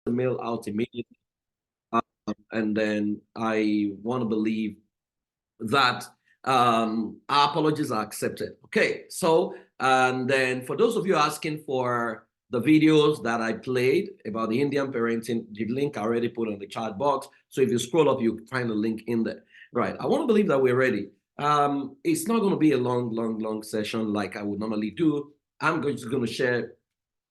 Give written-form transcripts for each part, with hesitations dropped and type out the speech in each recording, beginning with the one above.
mail out immediately. And then I want to believe that our apologies are accepted. Okay, so, and then for those of you asking for the videos that I played about the Indian parenting, the link I already put on the chat box. So if you scroll up, you find the link in there. Right, I want to believe that we're ready. It's not going to be a long session like I would normally do. I'm just going to share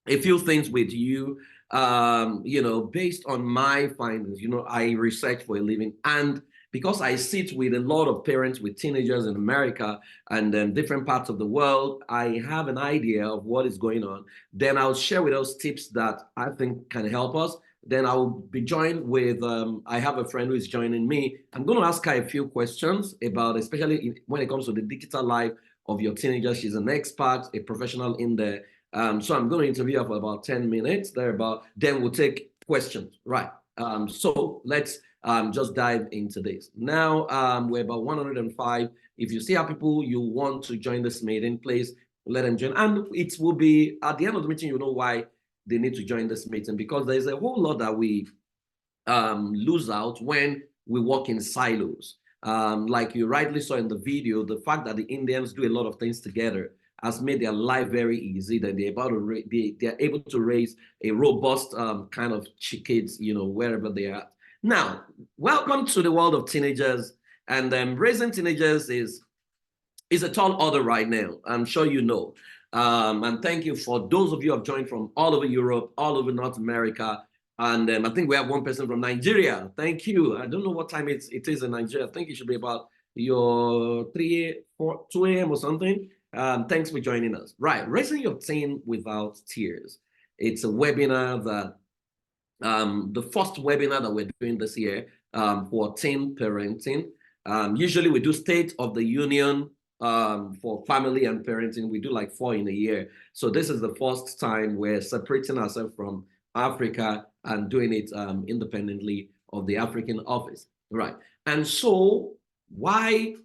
a few things with you, based on my findings. I research for a living, and because I sit with a lot of parents with teenagers in America and then different parts of the world, I have an idea of what is going on. Then I'll share with us tips that I think can help us. Then I'll be joined with, I have a friend who is joining me. I'm going to ask her a few questions about, especially when it comes to the digital life of your teenager. She's an expert, a professional in there. So I'm going to interview her for about 10 minutes, then we'll take questions. Right. So let's just dive into this. Now, we're about 105. If you see how people you want to join this meeting, please let them join. And it will be at the end of the meeting, you know why they need to join this meeting, because there's a whole lot that we lose out when we work in silos. Like you rightly saw in the video, the fact that the Indians do a lot of things together has made their life very easy. That they're able to raise a robust kind of kids, wherever they are. Now, welcome to the world of teenagers. And raising teenagers is a tall order right now. I'm sure you know. And thank you for those of you who have joined from all over Europe, all over North America. And I think we have one person from Nigeria. Thank you. I don't know what time it is in Nigeria. I think it should be about your 2 a.m. or something. Thanks for joining us. Right, Raising Your Teen Without Tears. It's a webinar that, the first webinar that we're doing this year for teen parenting. Usually we do State of the Union for family and parenting. We do like 4 in a year. So this is the first time we're separating ourselves from Africa and doing it independently of the African office. Right. And so why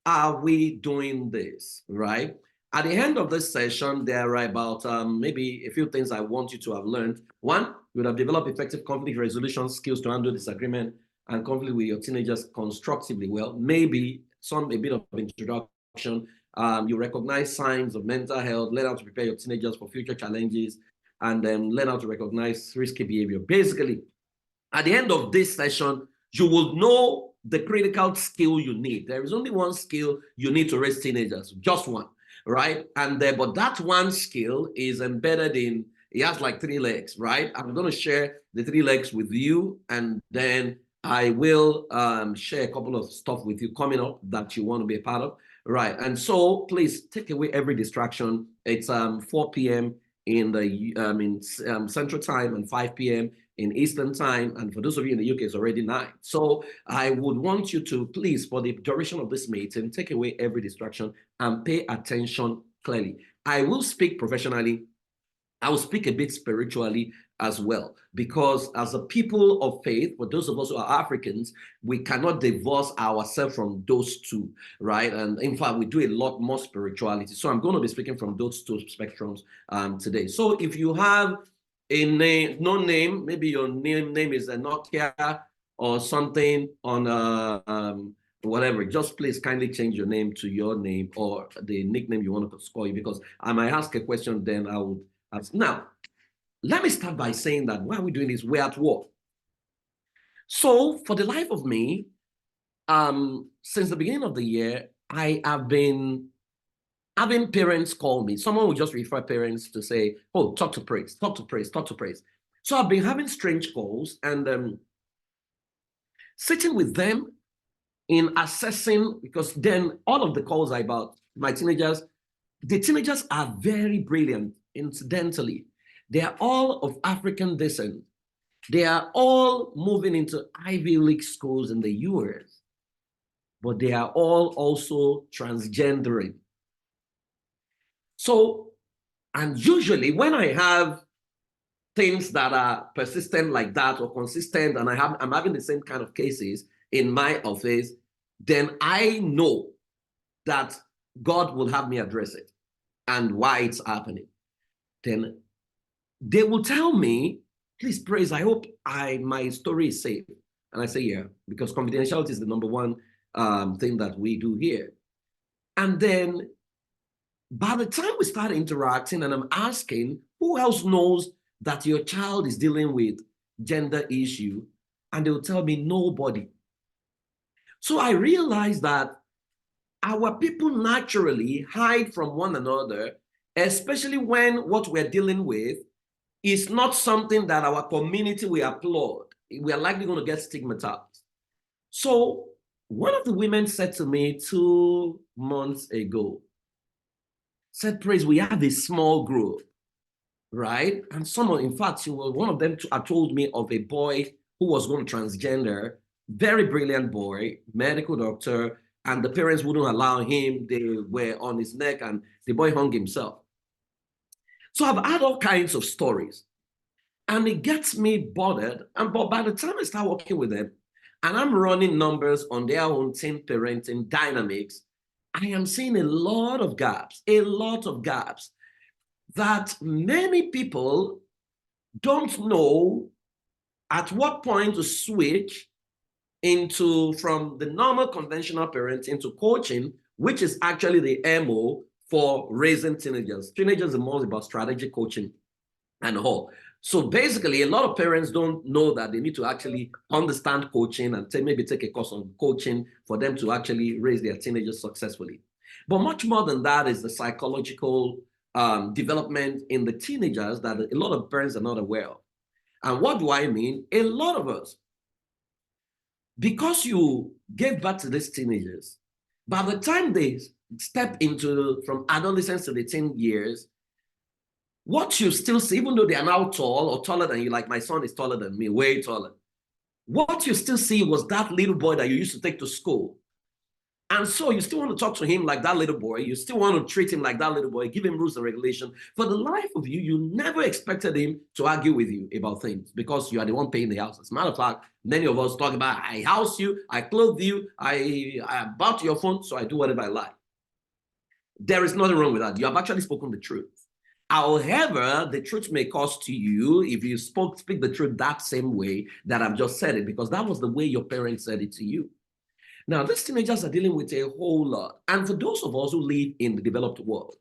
are we doing this, right? At the end of this session, there are about maybe a few things I want you to have learned. One, you would have developed effective conflict resolution skills to handle disagreement and conflict with your teenagers constructively. Well, maybe a bit of introduction. You recognize signs of mental health, learn how to prepare your teenagers for future challenges, and then learn how to recognize risky behavior. Basically, at the end of this session, you will know the critical skill you need. There is only one skill you need to raise teenagers, just one, right? And but that one skill is embedded in, it has like 3 legs, right? I'm going to share the 3 legs with you, and then I will share a couple of stuff with you coming up that you want to be a part of, right? And so please take away every distraction. It's 4 p.m. in the Central Time and 5 p.m. in Eastern Time. And for those of you in the UK, it's already 9. So I would want you to please, for the duration of this meeting, take away every distraction and pay attention clearly. I will speak professionally. I will speak a bit spiritually as well, because as a people of faith, for those of us who are Africans, we cannot divorce ourselves from those two, right? And in fact, we do a lot more spirituality. So I'm going to be speaking from those 2 spectrums today. So if you have a name, no name, maybe your name is a Nokia or something on whatever, just please kindly change your name to your name or the nickname you want to call you, because I might ask a question, then I would ask. Now, let me start by saying that why are we doing this? We're at war. So for the life of me, since the beginning of the year, I have been having parents call me. Someone will just refer parents to say, oh, talk to praise, talk to praise, talk to praise. So I've been having strange calls and sitting with them in assessing, because then all of the calls are about my teenagers. The teenagers are very brilliant, incidentally. They are all of African descent. They are all moving into Ivy League schools in the US, but they are all also transgendering. So, and usually when I have things that are persistent like that or consistent, and I'm having the same kind of cases in my office, then I know that God will have me address it and why it's happening. Then they will tell me please, Praise, I hope my story is safe. And I say, yeah, because confidentiality is the number one thing that we do here. And then by the time we start interacting and I'm asking, who else knows that your child is dealing with gender issue? And they'll tell me, nobody. So I realized that our people naturally hide from one another, especially when what we're dealing with is not something that our community will applaud. We are likely going to get stigmatized. So one of the women said to me 2 months ago, said, Praise, we have a small group, right? And someone, in fact, one of them told me of a boy who was going to transgender, very brilliant boy, medical doctor, and the parents wouldn't allow him. They were on his neck and the boy hung himself. So I've had all kinds of stories and it gets me bothered. But by the time I start working with them and I'm running numbers on their own teen parenting dynamics, I am seeing a lot of gaps that many people don't know at what point to switch from the normal conventional parenting to coaching, which is actually the MO for raising teenagers. Teenagers are more about strategic coaching and all. So basically, a lot of parents don't know that they need to actually understand coaching and maybe take a course on coaching for them to actually raise their teenagers successfully. But much more than that is the psychological development in the teenagers that a lot of parents are not aware of. And what do I mean? A lot of us, because you gave birth to these teenagers, by the time they step into from adolescence to the teen years, what you still see, even though they are now tall or taller than you, like my son is taller than me, way taller, what you still see was that little boy that you used to take to school. And so you still want to talk to him like that little boy. You still want to treat him like that little boy, give him rules and regulations. For the life of you, you never expected him to argue with you about things because you are the one paying the house. As a matter of fact, many of us talk about, I house you, I clothe you, I bought your phone, so I do whatever I like. There is nothing wrong with that. You have actually spoken the truth. However, the truth may cost you if you speak the truth that same way that I've just said it, because that was the way your parents said it to you. Now, these teenagers are dealing with a whole lot. And for those of us who live in the developed world,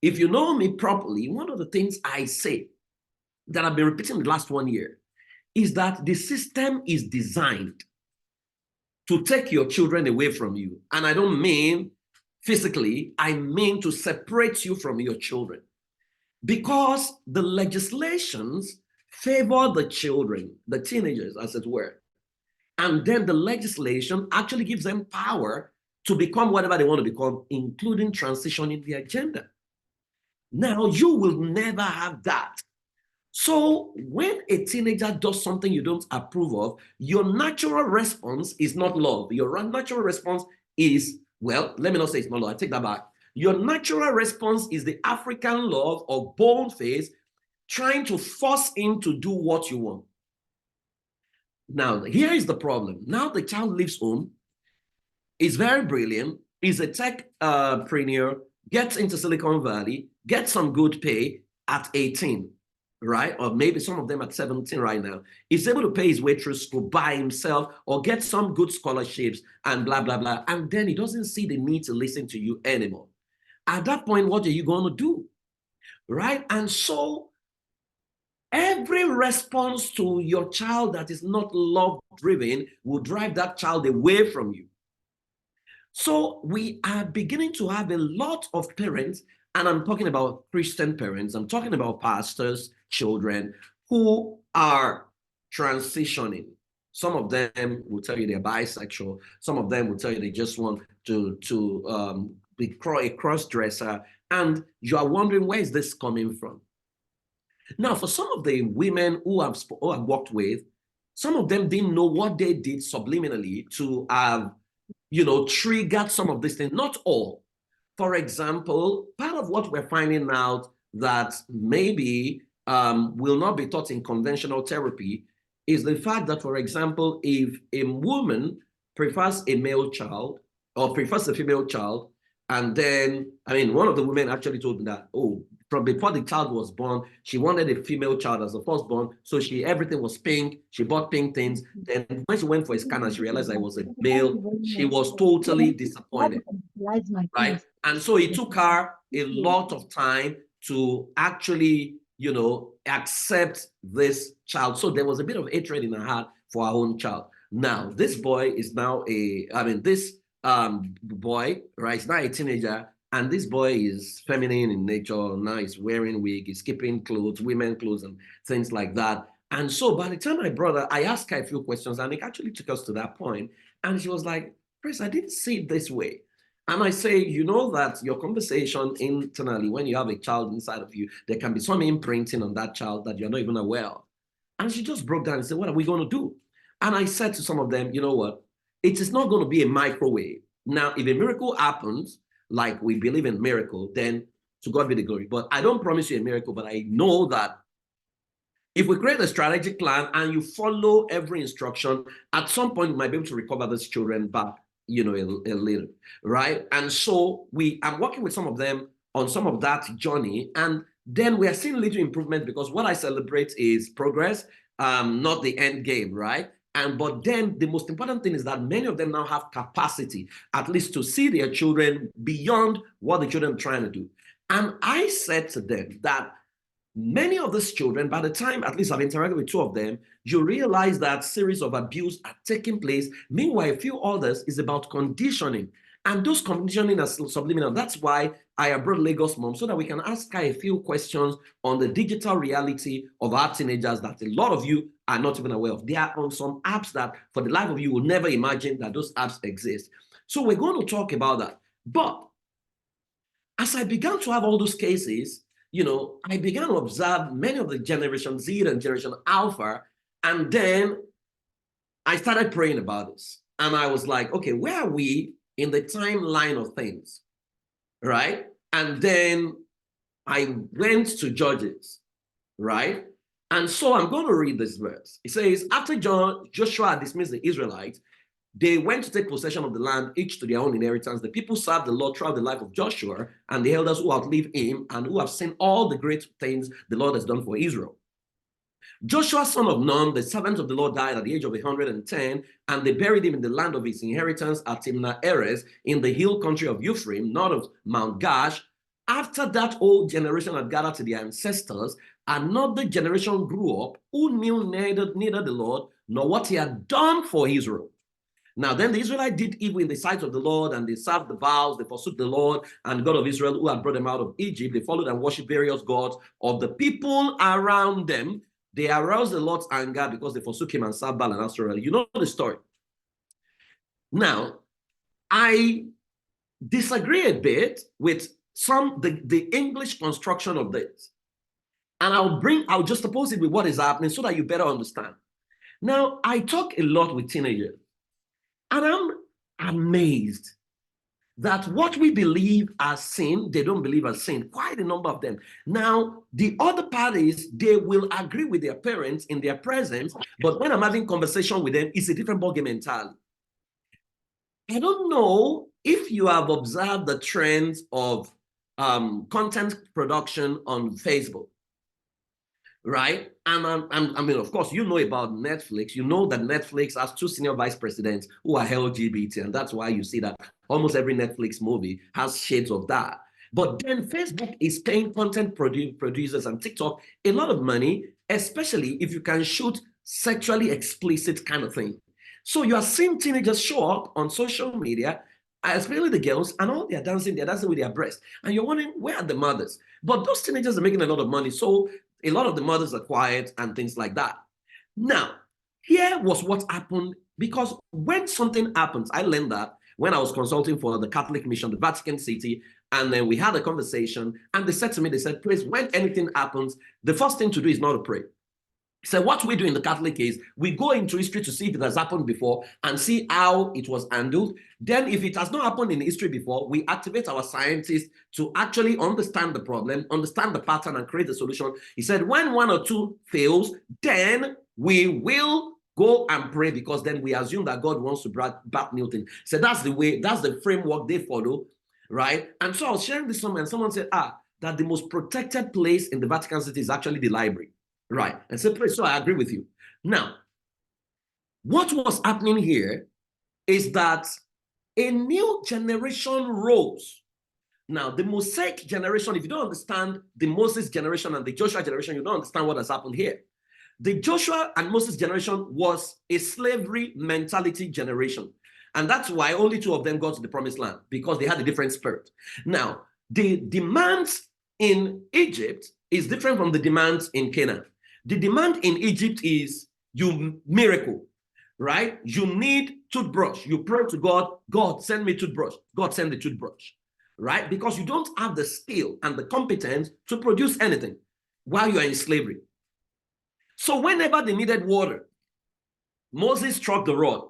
if you know me properly, one of the things I say that I've been repeating the last 1 year is that the system is designed to take your children away from you. And I don't mean physically, I mean to separate you from your children. Because the legislations favor the children, the teenagers, as it were. And then the legislation actually gives them power to become whatever they want to become, including transitioning the agenda. Now, you will never have that. So when a teenager does something you don't approve of, your natural response is not love. Your natural response is, well, let me not say it's not love. I take that back. Your natural response is the African love or boldface trying to force him to do what you want. Now, here is the problem. Now the child leaves home, is very brilliant, is a techpreneur, gets into Silicon Valley, gets some good pay at 18, right? Or maybe some of them at 17 right now. Is able to pay his way through school by himself or get some good scholarships and blah, blah, blah. And then he doesn't see the need to listen to you anymore. At that point, what are you going to do? Right? And so every response to your child that is not love-driven will drive that child away from you. So we are beginning to have a lot of parents, and I'm talking about Christian parents, I'm talking about pastors, children, who are transitioning. Some of them will tell you they're bisexual. Some of them will tell you they just want to be a cross-dresser. And you are wondering, where is this coming from? Now, for some of the women who I've worked with, some of them didn't know what they did subliminally to have, triggered some of these things. Not all. For example, part of what we're finding out that maybe will not be taught in conventional therapy is the fact that, for example, if a woman prefers a male child or prefers a female child, and then, one of the women actually told me that, from before the child was born, she wanted a female child as the firstborn. So everything was pink. She bought pink things. Then when she went for a scan and she realized I was a male, she was totally disappointed. Right. And so it took her a lot of time to actually, accept this child. So there was a bit of hatred in her heart for her own child. Now, this boy is now this boy, right, is now a teenager, and this boy is feminine in nature. Now he's wearing wig, he's keeping clothes, women clothes, and things like that. And so by the time I asked her a few questions, and it actually took us to that point, and she was like, Chris, I didn't see it this way. And I say, you know that your conversation internally, when you have a child inside of you, there can be some imprinting on that child that you're not even aware of. And she just broke down and said, what are we going to do? And I said to some of them, you know what? It is not going to be a microwave. Now, if a miracle happens, like we believe in miracle, then to God be the glory. But I don't promise you a miracle, but I know that if we create a strategic plan and you follow every instruction, at some point you might be able to recover these children back, a little, right? And so I'm working with some of them on some of that journey, and then we are seeing little improvement, because what I celebrate is progress, not the end game, right? But then the most important thing is that many of them now have capacity, at least to see their children beyond what the children are trying to do. And I said to them that many of these children, by the time at least I've interacted with two of them, you realize that series of abuse are taking place. Meanwhile, a few others is about conditioning. And those conditioning are subliminal. That's why I brought Lagos Mom, so that we can ask her a few questions on the digital reality of our teenagers that a lot of you are not even aware of. They are on some apps that for the life of you will never imagine that those apps exist. So we're going to talk about that. But as I began to have all those cases, I began to observe many of the Generation Z and Generation Alpha, and then I started praying about this. And I was like, okay, where are we in the timeline of things, right? And then I went to Judges, right? And so I'm going to read this verse. It says, after Joshua dismissed the Israelites, they went to take possession of the land, each to their own inheritance. The people served the Lord throughout the life of Joshua and the elders who outlived him and who have seen all the great things the Lord has done for Israel. Joshua, son of Nun, the servant of the Lord, died at the age of 110, and they buried him in the land of his inheritance at Timnah-Erez in the hill country of Ephraim, north of Mount Gash. After that old generation had gathered to their ancestors, another generation grew up who knew neither the Lord nor what he had done for Israel. Now, then the Israelites did evil in the sight of the Lord, and they served the vows. They forsook the Lord and God of Israel, who had brought them out of Egypt. They followed and worshipped various gods of the people around them. They aroused the Lord's anger because they forsook him and served Baal and Asherah. You know the story. Now, I disagree a bit with the English construction of this. And I'll juxtapose it with what is happening so that you better understand. Now, I talk a lot with teenagers. And I'm amazed that what we believe as sin, they don't believe as sin, quite a number of them. Now, the other parties, they will agree with their parents in their presence, but when I'm having conversation with them, it's a different ballgame entirely. I don't know if you have observed the trends of content production on Facebook. Right? And I mean, of course, you know about Netflix. You know that Netflix has two senior vice presidents who are LGBT, and that's why you see that almost every Netflix movie has shades of that. But then Facebook is paying content producers and TikTok a lot of money, especially if you can shoot sexually explicit kind of thing. So you are seeing teenagers show up on social media, especially the girls, and all they're dancing with their breasts. And you're wondering, where are the mothers? But those teenagers are making a lot of money. So a lot of the mothers are quiet and things like that. Now, here was what happened, because when something happens, I learned that when I was consulting for the Catholic Mission, the Vatican City, and then we had a conversation, and they said to me, please, when anything happens, the first thing to do is not to pray. So what we do in the Catholic is we go into history to see if it has happened before and see how it was handled. Then if it has not happened in history before, we activate our scientists to actually understand the problem, understand the pattern, and create a solution. He said, when one or two fails, then we will go and pray, because then we assume that God wants to bat Newton. So that's the way, that's the framework they follow, right? And so I was sharing this with someone, and someone said, that the most protected place in the Vatican City is actually the library, right? And so I agree with you. Now, what was happening here is that a new generation rose. Now, the Mosaic generation, if you don't understand the Moses generation and the Joshua generation, you don't understand what has happened here. The Joshua and Moses generation was a slavery mentality generation. And that's why only two of them got to the promised land, because they had a different spirit. Now, the demands in Egypt is different from the demands in Canaan. The demand in Egypt is you miracle, right? You need toothbrush. You pray to God, God, send me toothbrush. God, send the toothbrush, right? Because you don't have the skill and the competence to produce anything while you are in slavery. So whenever they needed water, Moses struck the rod.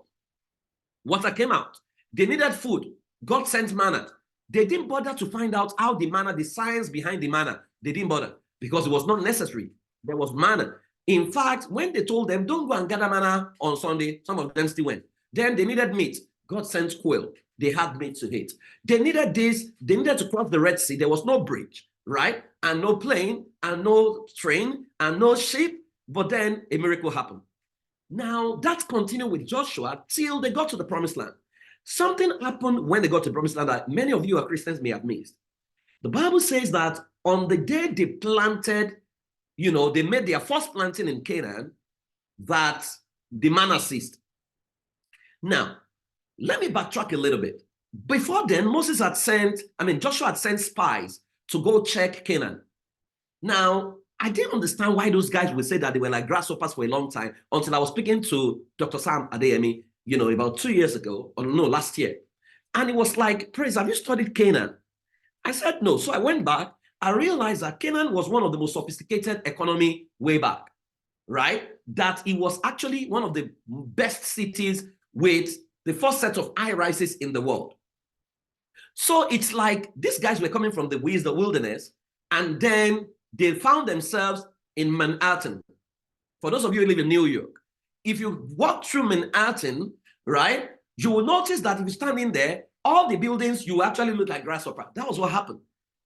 Water came out. They needed food. God sent manna. They didn't bother to find out how the manna, the science behind the manna, they didn't bother because it was not necessary. There was manna. In fact, when they told them, don't go and gather manna on Sunday, some of them still went. Then they needed meat. God sent quail. They had meat to eat. They needed this. They needed to cross the Red Sea. There was no bridge, right? And no plane, and no train, and no ship. But then a miracle happened. Now, that continued with Joshua till they got to the promised land. Something happened when they got to the promised land that many of you are Christians may have missed. The Bible says that on the day they planted, they made their first planting in Canaan, that the manna ceased. Now, let me backtrack a little bit. Before then, Joshua had sent spies to go check Canaan. Now, I didn't understand why those guys would say that they were like grasshoppers for a long time until I was speaking to Dr. Sam Adeyemi, about 2 years ago, or no, last year. And it was like, Praise, have you studied Canaan? I said no. So I went back. I realized that Canaan was one of the most sophisticated economy way back, right? That it was actually one of the best cities with the first set of high rises in the world. So it's like these guys were coming from the wilderness, and then they found themselves in Manhattan. For those of you who live in New York, if you walk through Manhattan, right, you will notice that if you stand in there, all the buildings, you actually look like grasshopper. That was what happened.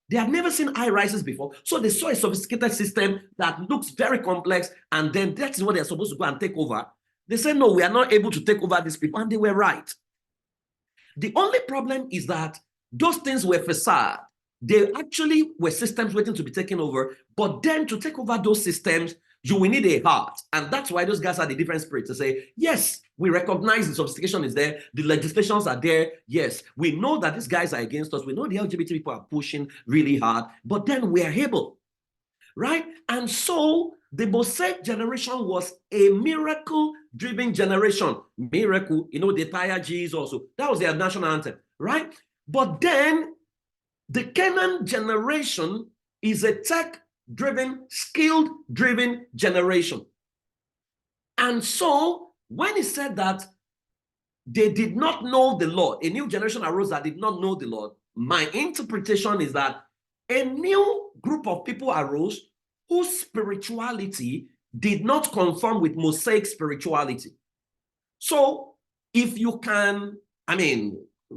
They had never seen high rises before. So they saw a sophisticated system that looks very complex, and then that is what they're supposed to go and take over. They said, no, we are not able to take over these people, and they were right. The only problem is that those things were facade. They actually were systems waiting to be taken over, but then to take over those systems, you will need a heart. And that's why those guys had a different spirit to say, yes, we recognize the sophistication is there, the legislations are there, yes, we know that these guys are against us, we know the LGBT people are pushing really hard, but then we are able, right? And so the Mosaic generation was a miracle-driven generation. Miracle, the entire G's also. That was their national anthem, right? But then the Canaan generation is a tech-driven, skilled-driven generation. And so when he said that they did not know the Lord, a new generation arose that did not know the Lord, my interpretation is that a new group of people arose whose spirituality did not conform with Mosaic spirituality. So if you can,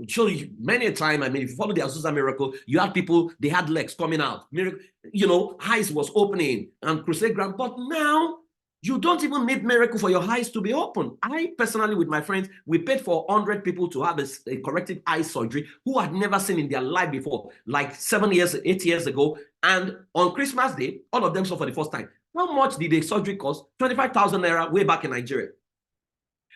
show you many a time, if you follow the Azusa miracle, you had people, they had legs coming out, miracle, eyes was opening and crusade ground. But now you don't even need miracle for your eyes to be open. I personally, with my friends, we paid for 100 people to have a corrective eye surgery who had never seen in their life before, like 8 years ago. And on Christmas Day, all of them saw for the first time. How much did the surgery cost? 25,000 naira way back in Nigeria.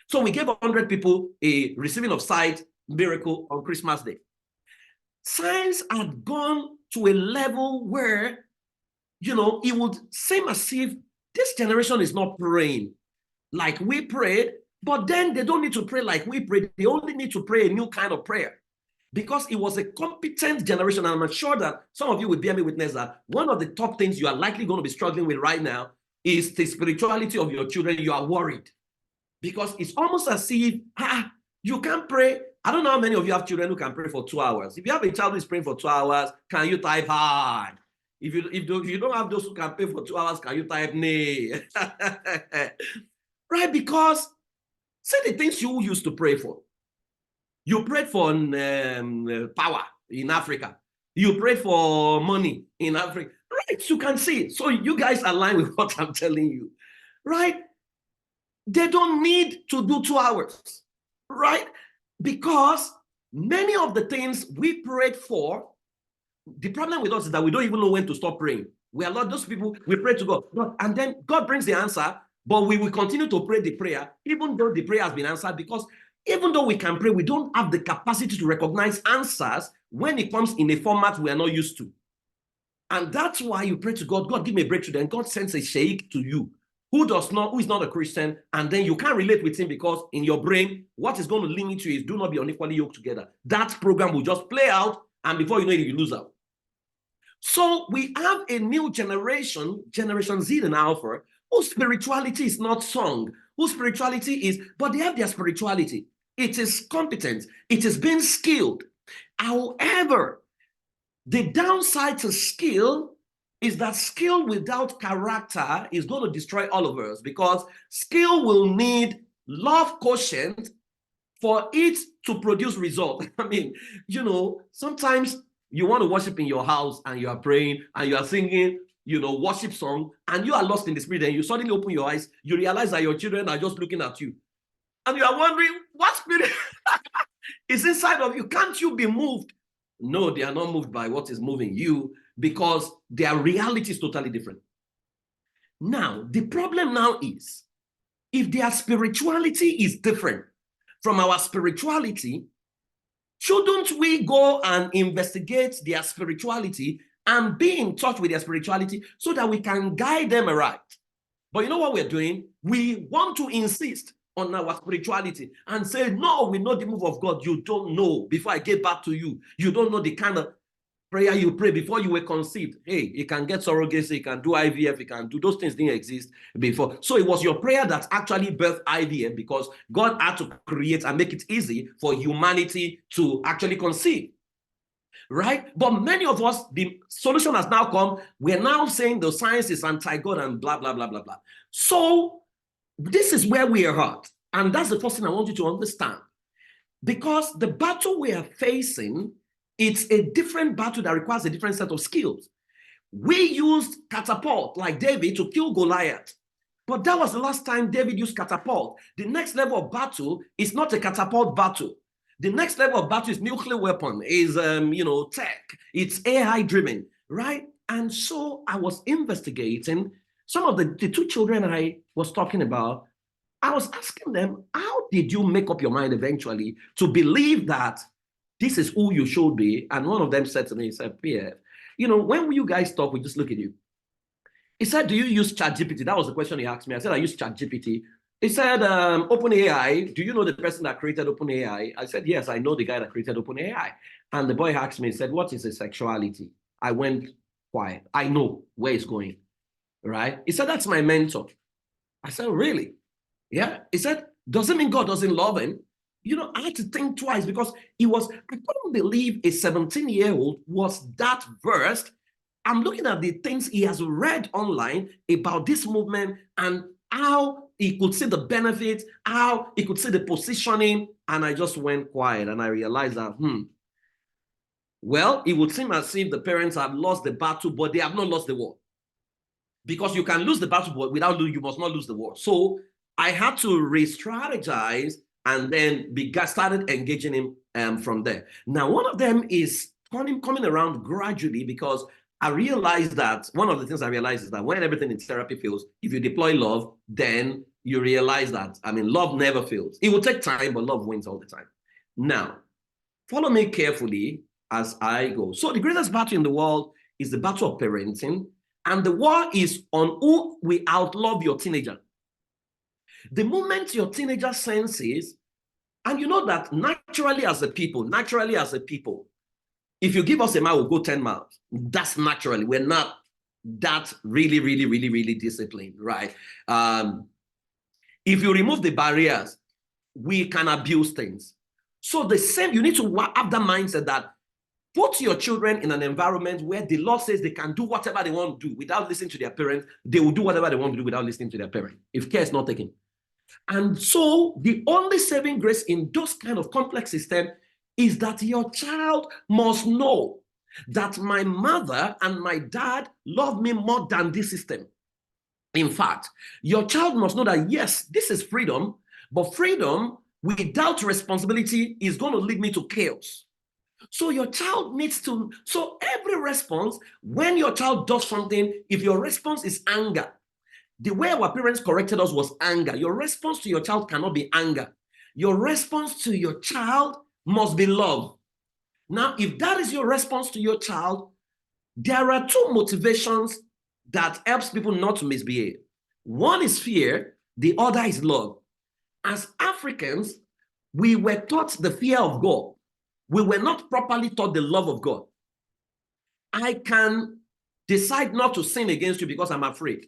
So we gave 100 people a receiving of sight miracle on Christmas Day. Science had gone to a level where, it would seem as if this generation is not praying like we prayed, but then they don't need to pray like we prayed. They only need to pray a new kind of prayer because it was a competent generation. And I'm sure that some of you will bear me witness that one of the top things you are likely going to be struggling with right now is the spirituality of your children. You are worried because it's almost as if you can't pray. I don't know how many of you have children who can pray for 2 hours. If you have a child who is praying for 2 hours, can you type hard? If you don't have those who can pray for 2 hours, can you type nay? Right? Because say the things you used to pray for. You prayed for power in Africa. You prayed for money in Africa. Right, you can see. So you guys align with what I'm telling you, right? They don't need to do 2 hours, right? Because many of the things we prayed for, the problem with us is that we don't even know when to stop praying. We are not those people, we pray to God, and then God brings the answer, but we will continue to pray the prayer, even though the prayer has been answered, because even though we can pray, we don't have the capacity to recognize answers when it comes in a format we are not used to. And that's why you pray to God, God, give me a breakthrough. Then God sends a sheikh to you who is not a Christian, and then you can't relate with him because in your brain, what is going to limit you is do not be unequally yoked together. That program will just play out, and before you know it, you lose out. So we have a new generation, Generation Z and Alpha, whose spirituality is not sung, whose spirituality is, but they have their spirituality. It is competent. It is being skilled. However, the downside to skill is that skill without character is going to destroy all of us, because skill will need love quotient for it to produce result. I mean, sometimes you want to worship in your house and you are praying and you are singing, worship song, and you are lost in the spirit, and you suddenly open your eyes, you realize that your children are just looking at you. And you are wondering, what spirit is inside of you? Can't you be moved? No, they are not moved by what is moving you, because their reality is totally different. Now, the problem now is, if their spirituality is different from our spirituality, shouldn't we go and investigate their spirituality and be in touch with their spirituality so that we can guide them aright? But you know what we're doing? We want to insist on our spirituality and say, no, we know the move of God. You don't know. Before I get back to you, you don't know the kind of prayer you pray before you were conceived. Hey, you can get surrogacy, you can do IVF, you can do those things, didn't exist before. So it was your prayer that actually birthed IVF, because God had to create and make it easy for humanity to actually conceive, right? But many of us, the solution has now come. We're now saying the science is anti-God and blah, blah, blah, blah, blah. So this is where we are at. And that's the first thing I want you to understand. Because the battle we are facing, it's a different battle that requires a different set of skills. We used catapult, like David, to kill Goliath. But that was the last time David used catapult. The next level of battle is not a catapult battle. The next level of battle is nuclear weapon, is tech. It's AI driven, right? And so I was investigating some of the 2 children I was talking about. I was asking them, how did you make up your mind eventually to believe that this is who you should be? And one of them said to me, he said, Pierre, when you guys talk, we just look at you. He said, do you use ChatGPT? That was the question he asked me. I said, I use ChatGPT. He said, OpenAI, do you know the person that created OpenAI? I said, yes, I know the guy that created OpenAI. And the boy asked me, he said, what is his sexuality? I went quiet. I know where he's going, right? He said, that's my mentor. I said, really? Yeah. He said, doesn't mean God doesn't love him. I had to think twice, because I couldn't believe a 17-year-old was that versed. I'm looking at the things he has read online about this movement and how he could see the benefits, how he could see the positioning. And I just went quiet, and I realized that, well, it would seem as if the parents have lost the battle, but they have not lost the war. Because you can lose the battle, but you must not lose the war. So I had to re-strategize and then started engaging him from there. Now, one of them is coming around gradually, because I realized that one of the things I realized is that when everything in therapy fails, if you deploy love, then you realize that, love never fails. It will take time, but love wins all the time. Now, follow me carefully as I go. So the greatest battle in the world is the battle of parenting, and the war is on who will outlove your teenager. The moment your teenager senses, and you know that naturally as a people, if you give us a mile, we'll go 10 miles. That's naturally. We're not that really, really, really, really disciplined, right? If you remove the barriers, we can abuse things. So you need to have that mindset that put your children in an environment where the law says they can do whatever they want to do without listening to their parents. They will do whatever they want to do without listening to their parents, if care is not taken. And so the only saving grace in those kind of complex systems is that your child must know that my mother and my dad love me more than this system. In fact, your child must know that, yes, this is freedom, but freedom without responsibility is going to lead me to chaos. So your child needs to, so every response, when your child does something, if your response is anger, the way our parents corrected us was anger. Your response to your child cannot be anger. Your response to your child must be love. Now, if that is your response to your child, there are two motivations that helps people not to misbehave. One is fear, the other is love. As Africans, we were taught the fear of God. We were not properly taught the love of God. I can decide not to sin against you because I'm afraid,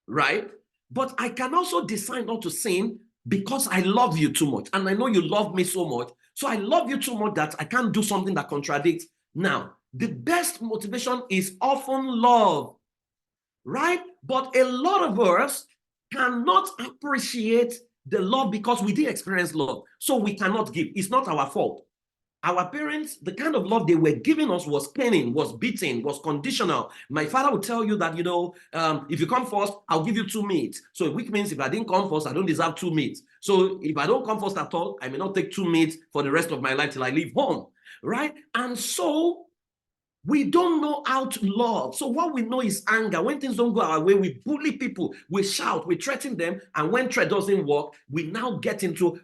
right? But I can also decide not to sin because I love you too much. And I know you love me so much. So I love you too much that I can't do something that contradicts. Now, the best motivation is often love, right? But a lot of us cannot appreciate the love because we didn't experience love. So we cannot give. It's not our fault. Our parents, the kind of love they were giving us was painting, was beating, was conditional. My father would tell you that, if you come first, I'll give you 2 meats. So which means if I didn't come first, I don't deserve 2 meats. So if I don't come first at all, I may not take 2 meats for the rest of my life till I leave home, right? And so we don't know how to love. So what we know is anger. When things don't go our way, we bully people, we shout, we threaten them. And when threat doesn't work, we now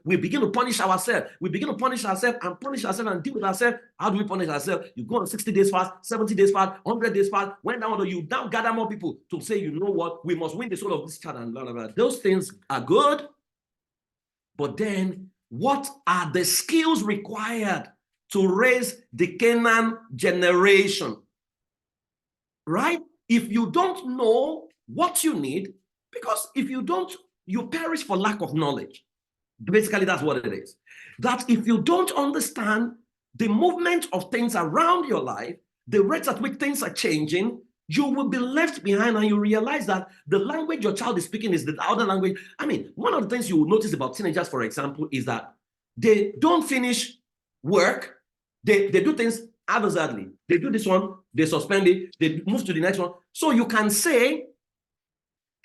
we begin to punish ourselves. We begin to punish ourselves and deal with ourselves. How do we punish ourselves? You go on 60 days fast, 70 days fast, 100 days fast. When now you now gather more people to say, you know what, we must win the soul of this child and blah, blah, blah. Those things are good. But then what are the skills required to raise the Canaan generation, right? If you don't know what you need, because if you don't, you perish for lack of knowledge. Basically, that's what it is. That if you don't understand the movement of things around your life, the rate at which things are changing, you will be left behind and you realize that the language your child is speaking is the other language. I mean, one of the things you will notice about teenagers, for example, is that they don't finish work. They do things haphazardly. They do this one, they suspend it, they move to the next one. So you can say,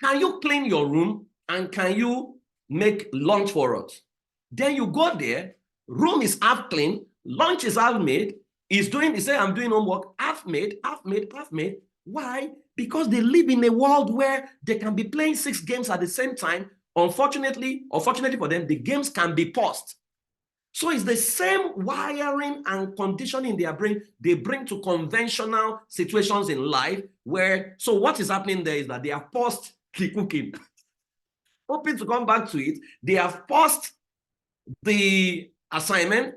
can you clean your room and can you make lunch for us? Then you go there, room is half clean, lunch is half made, he say, I'm doing homework, half made. Why? Because they live in a world where they can be playing 6 games at the same time. Unfortunately, or fortunately for them, the games can be paused. So it's the same wiring and conditioning in their brain they bring to conventional situations in life where, so what is happening there is that they have paused the cooking. Hoping to come back to it, they have paused the assignment,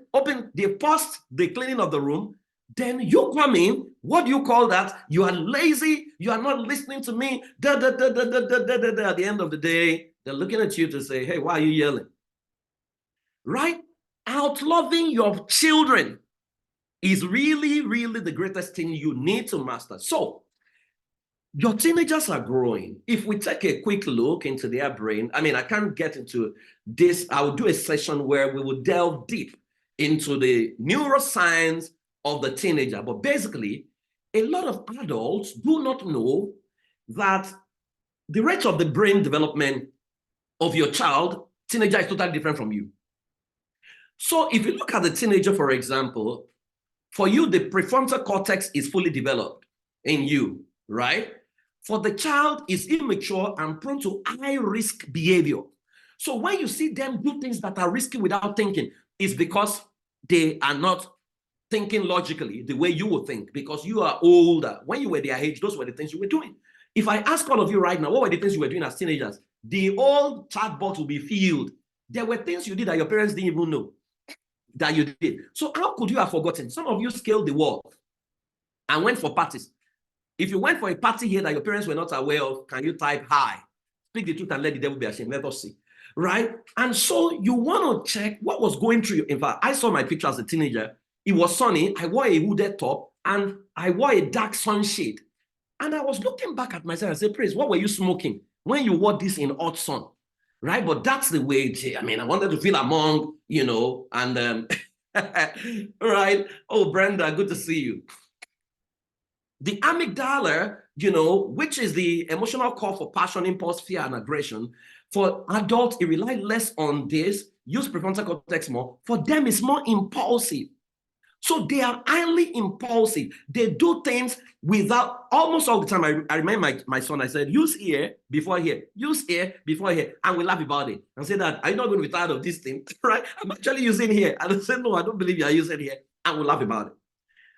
they paused the cleaning of the room. Then you come in, what do you call that? You are lazy, you are not listening to me. At the end of the day, they're looking at you to say, hey, why are you yelling? Right? Outloving your children is really, really the greatest thing you need to master. So your teenagers are growing. If we take a quick look into their brain, I mean, I can't get into this. I will do a session where we will delve deep into the neuroscience of the teenager. But basically, a lot of adults do not know that the rate of the brain development of your child, teenager, is totally different from you. So if you look at the teenager, for example, for you, the prefrontal cortex is fully developed in you, right? For the child, is immature and prone to high-risk behavior. So when you see them do things that are risky without thinking, it's because they are not thinking logically the way you would think, because you are older. When you were their age, those were the things you were doing. If I ask all of you right now, what were the things you were doing as teenagers? The old chat box will be filled. There were things you did that your parents didn't even know that you did. So how could you have forgotten? Some of you scaled the wall and went for parties. If you went for a party here that your parents were not aware of, can you type hi? Speak the truth and let the devil be ashamed. Let us see. Right? And so you want to check what was going through you. In fact, I saw my picture as a teenager. It was sunny. I wore a hooded top and I wore a dark sunshade. And I was looking back at myself and said, Praise, what were you smoking when you wore this in hot sun? Right? But that's the way it is. I mean, I wanted to feel among, and right. Oh, Brenda, good to see you. The amygdala, which is the emotional core for passion, impulse, fear, and aggression, for adults, it relies less on this, use prefrontal cortex more. For them, it's more impulsive. So they are highly impulsive. They do things without, almost all the time. I remind my son, I said, use ear before here, use ear before here, and we laugh about it and say that, are you not going to be tired of this thing, right? I'm actually using here. And I said, no, I don't believe you are using here, and we laugh about it,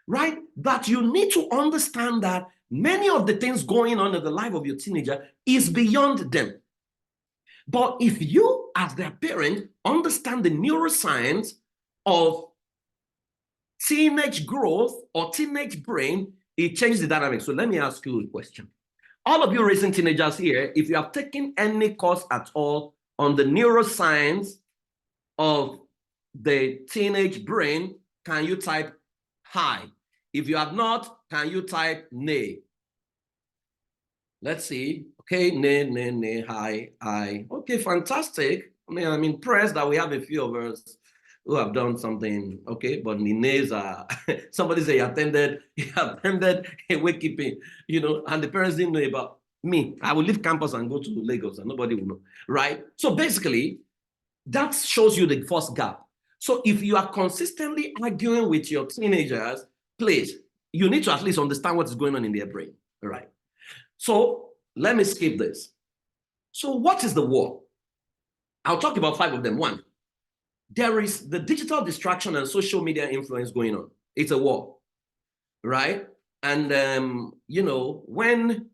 right? That you need to understand that many of the things going on in the life of your teenager is beyond them. But if you, as their parent, understand the neuroscience of teenage growth or teenage brain, it changes the dynamic. So let me ask you a question. All of you raising teenagers here, if you have taken any course at all on the neuroscience of the teenage brain, can you type hi? If you have not, can you type nay? Let's see. Okay, nay, hi, I. Okay, fantastic. I mean, I'm impressed that we have a few of us who have done something, okay, but the nays are, somebody say he attended a wakekeeping, and the parents didn't know about me. I will leave campus and go to Lagos and nobody will know, right? So basically, that shows you the first gap. So if you are consistently arguing with your teenagers, please, you need to at least understand what is going on in their brain, all right? So let me skip this. So what is the war? I'll talk about 5 of them. 1, there is the digital distraction and social media influence going on. It's a war, right? And, when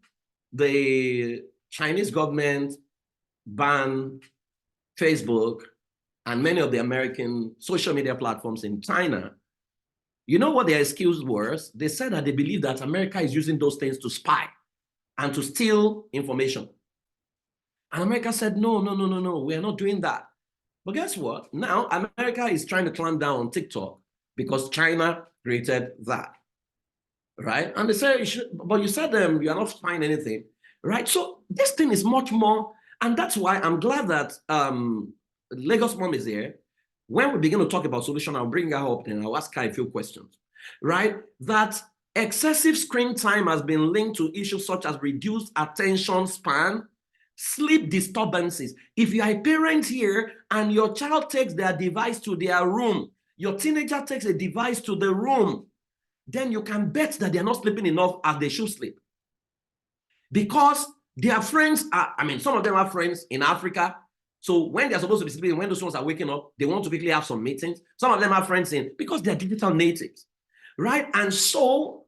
the Chinese government banned Facebook and many of the American social media platforms in China, you know what their excuse was? They said that they believe that America is using those things to spy and to steal information. And America said, no, we are not doing that. But guess what? Now America is trying to clamp down on TikTok because China created that, right? And they say, but you said you are not spying anything, right? So this thing is much more, and that's why I'm glad that Lagos Mom is here. When we begin to talk about solution, I'll bring her up and I'll ask her a few questions, right? That excessive screen time has been linked to issues such as reduced attention span, sleep disturbances. If you are a parent here and your child takes their device to their room, your teenager takes a device to the room, then you can bet that they're not sleeping enough as they should sleep. Because their friends are, some of them are friends in Africa. So when they're supposed to be sleeping, when those ones are waking up, they want to quickly have some meetings. Some of them are friends because they're digital natives, right? And so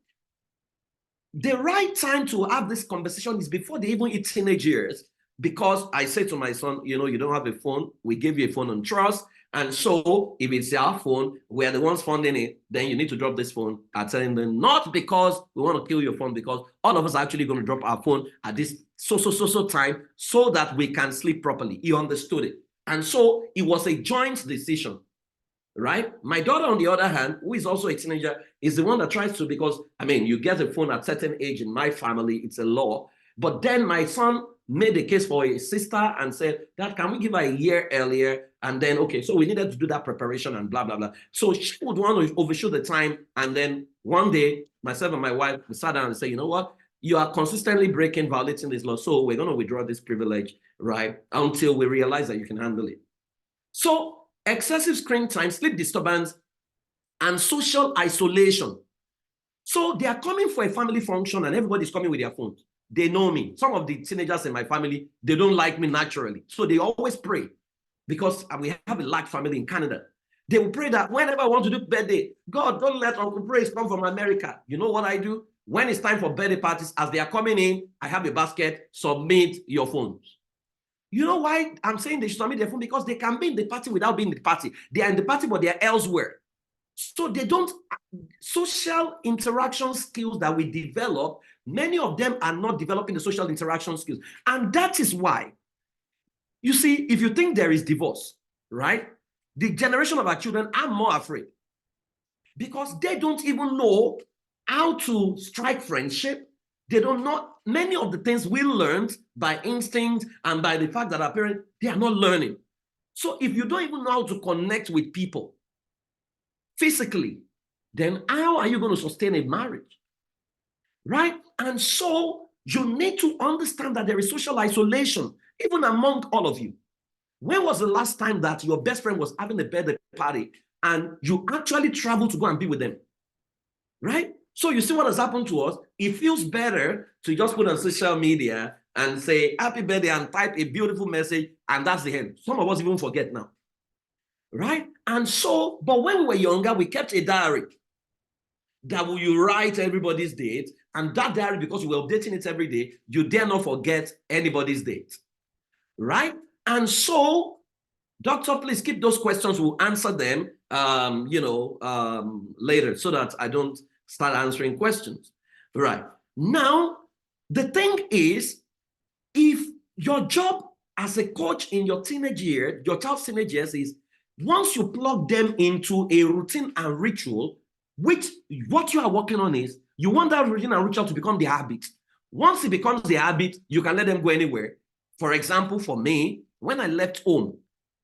the right time to have this conversation is before they even hit teenage years. Because I say to my son, you don't have a phone. We gave you a phone on trust. And so if it's our phone, we're the ones funding it, then you need to drop this phone. I'm telling them, not because we want to kill your phone, because all of us are actually going to drop our phone at this so time so that we can sleep properly. He understood it. And so it was a joint decision, right? My daughter, on the other hand, who is also a teenager, is the one that tries to, because, you get a phone at a certain age in my family, it's a law. But then my son made a case for his sister and said, Dad, can we give her a year earlier? And then, okay, so we needed to do that preparation and blah, blah, blah. So she would want to overshoot the time. And then one day, myself and my wife, we sat down and said, you know what? You are consistently violating this law. So we're going to withdraw this privilege, right? Until we realize that you can handle it. So excessive screen time, sleep disturbance, and social isolation. So they are coming for a family function and everybody's coming with their phones. They know me. Some of the teenagers in my family, they don't like me naturally. So they always pray, because we have a large family in Canada. They will pray that whenever I want to do birthday, God, don't let Uncle Praise come from America. You know what I do? When it's time for birthday parties, as they are coming in, I have a basket, submit your phones. You know why I'm saying they should submit their phone? Because they can be in the party without being in the party. They are in the party, but they are elsewhere. So they don't, social interaction skills that we develop, many of them are not developing the social interaction skills. And that is why, you see, if you think there is divorce, right? The generation of our children are more afraid because they don't even know how to strike friendship. They don't know many of the things we learned by instinct and by the fact that our parents, they are not learning. So if you don't even know how to connect with people physically, then how are you going to sustain a marriage? right? And so you need to understand that there is social isolation, even among all of you. When was the last time that your best friend was having a birthday party and you actually traveled to go and be with them? Right? So you see what has happened to us? It feels better to just put on social media and say happy birthday and type a beautiful message, and that's the end. Some of us even forget now. Right? And so, but when we were younger, we kept a diary that you write everybody's date, and that diary, because you were updating it every day, you dare not forget anybody's date. Right? And so, doctor, please keep those questions. We'll answer them, later, so that I don't start answering questions. Right. Now, the thing is, if your job as a coach in your teenage year, your child's teenage years, is once you plug them into a routine and ritual, which what you are working on is you want that routine and ritual to become the habit. Once it becomes the habit, you can let them go anywhere. For example, for me, when I left home,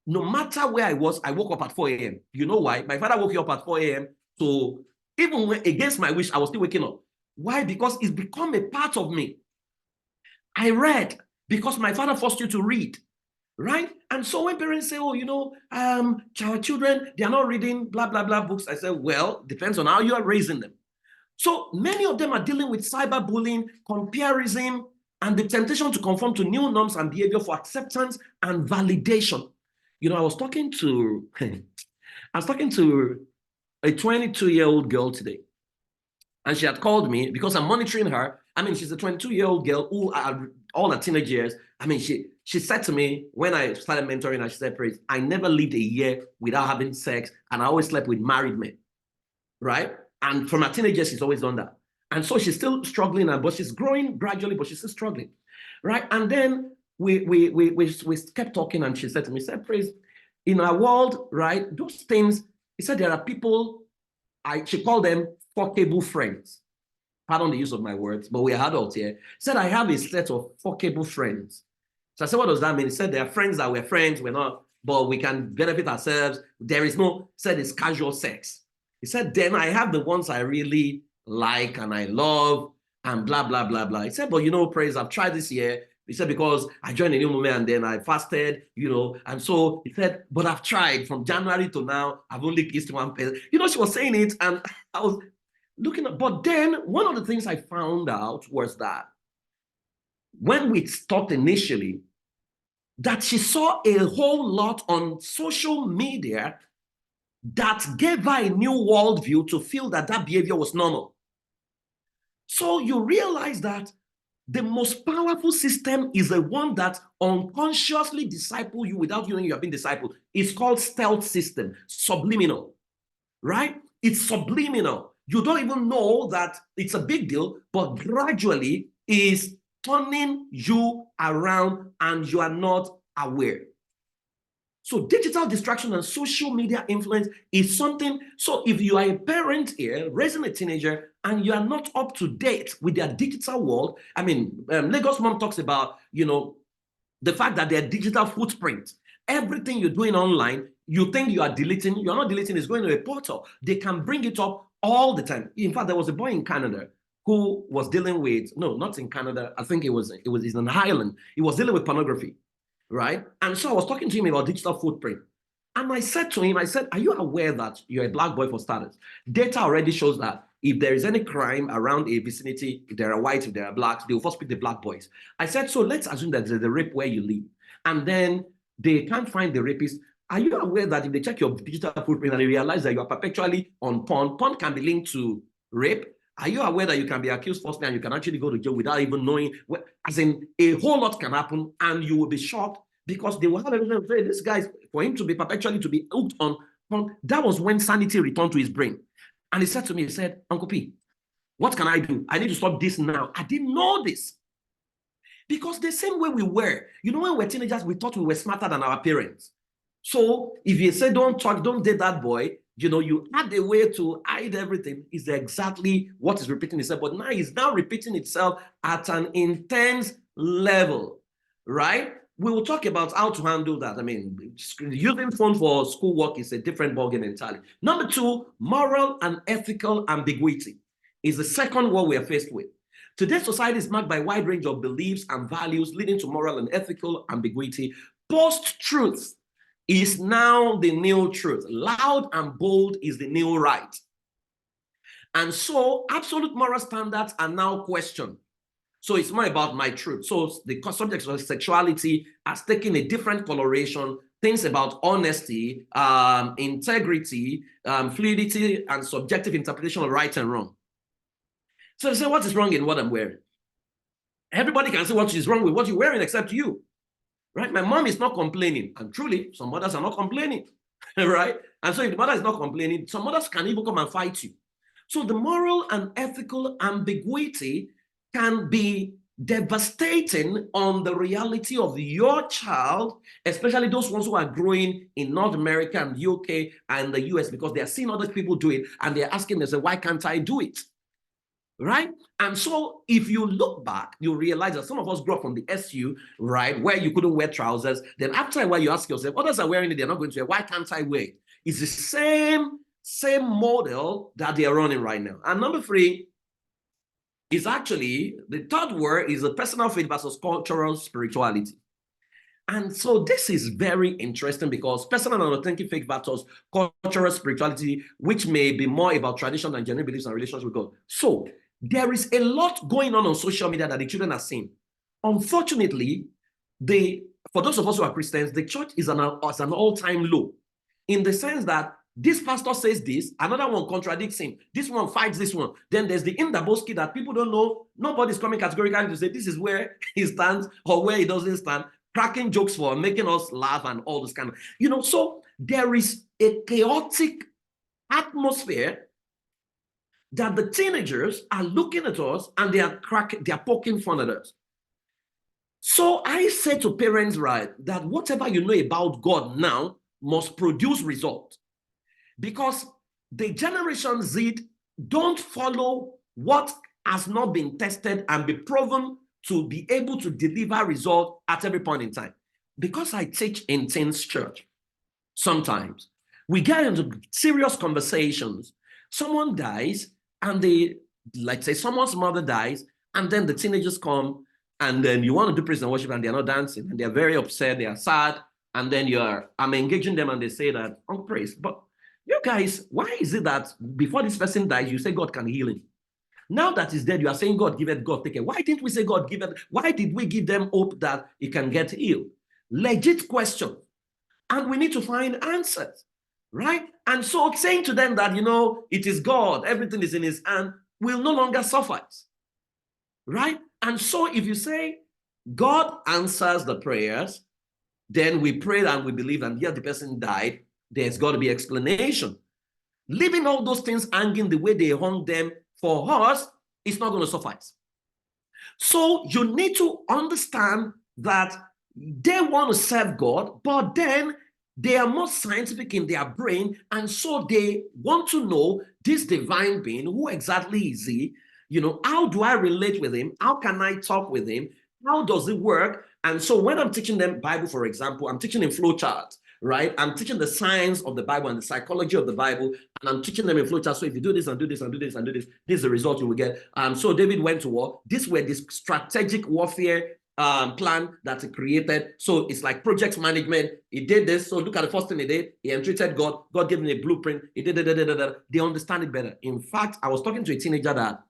no matter where I was, I woke up at 4 a.m. You know why? My father woke you up at 4 a.m. So even when, against my wish, I was still waking up. Why? Because it's become a part of me. I read because my father forced you to read, right? And so when parents say, oh, our children, they are not reading blah, blah, blah books, I say, well, depends on how you are raising them. So many of them are dealing with cyberbullying, comparison, and the temptation to conform to new norms and behavior for acceptance and validation. I was talking to a 22-year-old girl today, and she had called me because I'm monitoring her. I mean, she's a 22-year-old girl who are all her teenage years. I mean, she said to me when I started mentoring her, she said, Praise, I never lived a year without having sex, and I always slept with married men, right? And from her teenage years, she's always done that. And so she's still struggling, but she's growing gradually, but she's still struggling, right? And then we kept talking, and she said to me, Praise, in our world, right, those things, he said there are people, she called them fuckable friends. Pardon the use of my words, but we're adults here. He said, I have a set of fuckable friends. So I said, what does that mean? He said, there are friends that we're friends, we're not, but we can benefit ourselves. There is no, said it's casual sex. He said, then I have the ones I really like and I love and blah, blah, blah, blah. He said, but Praise, I've tried this year. He said, because I joined a new movement and then I fasted, and so he said, but I've tried from January to now, I've only kissed one person. She was saying it, and I was looking at, but then one of the things I found out was that when we talked initially, that she saw a whole lot on social media that gave her a new worldview to feel that behavior was normal. So you realize that the most powerful system is the one that unconsciously disciples you without knowing you have been discipled. It's called stealth system, subliminal, right? It's subliminal. You don't even know that it's a big deal, but gradually is turning you around and you are not aware. So digital distraction and social media influence is something. So if you are a parent here raising a teenager and you are not up to date with their digital world, I mean, Lagos Mom talks about, the fact that their digital footprint, everything you're doing online, you think you are deleting, you're not deleting, it's going to a portal. They can bring it up all the time. In fact, there was a boy in Canada who was dealing with, no, not in Canada, I think it was in Ireland. He was dealing with pornography, right? And so I was talking to him about digital footprint. And I said to him, are you aware that you're a black boy for starters? Data already shows that if there is any crime around a vicinity, if there are whites, if there are blacks, they will first pick the black boys. I said, so let's assume that there's a rape where you live, and then they can't find the rapist. Are you aware that if they check your digital footprint and they realize that you are perpetually on porn can be linked to rape? Are you aware that you can be accused falsely and you can actually go to jail without even knowing? As in, a whole lot can happen, and you will be shocked because they will have evidence say this guy, for him to be perpetually to be hooked on porn. That was when sanity returned to his brain. And he said to me, he said, Uncle P, what can I do? I need to stop this now. I didn't know this. Because the same way we were, when we were teenagers, we thought we were smarter than our parents. So if you say, don't date that boy, you had a way to hide everything, is exactly what is repeating itself. But now it's now repeating itself at an intense level, right? We will talk about how to handle that. I mean, using phone for schoolwork is a different ballgame entirely. Number two, moral and ethical ambiguity is the second one we are faced with. Today's society is marked by a wide range of beliefs and values leading to moral and ethical ambiguity. Post-truth is now the new truth. Loud and bold is the new right. And so absolute moral standards are now questioned. So it's more about my truth. So the subject of sexuality has taken a different coloration. Things about honesty, integrity, fluidity, and subjective interpretation of right and wrong. So they say, what is wrong in what I'm wearing? Everybody can say what is wrong with what you're wearing except you, right? My mom is not complaining, and truly, some mothers are not complaining, right? And so if the mother is not complaining, some mothers can even come and fight you. So the moral and ethical ambiguity can be devastating on the reality of your child, especially those ones who are growing in North America and UK and the US, because they are seeing other people do it and they're asking themselves, why can't I do it? Right? And so if you look back, you realize that some of us grew up from the SU, right, where you couldn't wear trousers. Then after a while, you ask yourself, others are wearing it, they're not going to wear, why can't I wear it? It's the same model that they are running right now. And number three is actually, the third word is the personal faith versus cultural spirituality. And so this is very interesting because personal and authentic faith versus cultural spirituality, which may be more about tradition and genuine beliefs and relations with God. So there is a lot going on social media that the children are seeing. Unfortunately, for those of us who are Christians, the church is an all-time low in the sense that this pastor says this, another one contradicts him. This one fights this one. Then there's the Indaboski that people don't know. Nobody's coming categorically to say this is where he stands or where he doesn't stand, cracking jokes for making us laugh and all this kind of, so there is a chaotic atmosphere that the teenagers are looking at us and they are poking fun at us. So I say to parents, right, that whatever you know about God now must produce results. Because the Generation Z don't follow what has not been tested and be proven to be able to deliver results at every point in time. Because I teach in Teens church, sometimes we get into serious conversations. Someone dies and let's say someone's mother dies, and then the teenagers come and then you want to do praise and worship and they're not dancing and they're very upset, they are sad, and then I'm engaging them and they say that, oh, praise, but you guys, why is it that before this person dies, you say God can heal him? Now that he's dead, you are saying God give it, God take it. Why didn't we say God give it? Why did we give them hope that he can get healed? Legit question. And we need to find answers, right? And so saying to them that, it is God, everything is in his hand, will no longer suffice, right? And so if you say God answers the prayers, then we prayed and we believe and yet the person died, there's got to be explanation. Leaving all those things hanging the way they hung them for us is not going to suffice. So you need to understand that they want to serve God, but then they are more scientific in their brain, and so they want to know this divine being, who exactly is he? How do I relate with him? How can I talk with him? How does it work? And so when I'm teaching them Bible, for example, I'm teaching in flowcharts. Right? I'm teaching the science of the Bible and the psychology of the Bible, and I'm teaching them in flowchart. So if you do this and do this and do this and do this, this is the result you will get. So David went to war. This strategic warfare plan that he created. So it's like project management. He did this. So look at the first thing he did. He entreated God. God gave him a blueprint. He did it. They understand it better. In fact, I was talking to a teenager that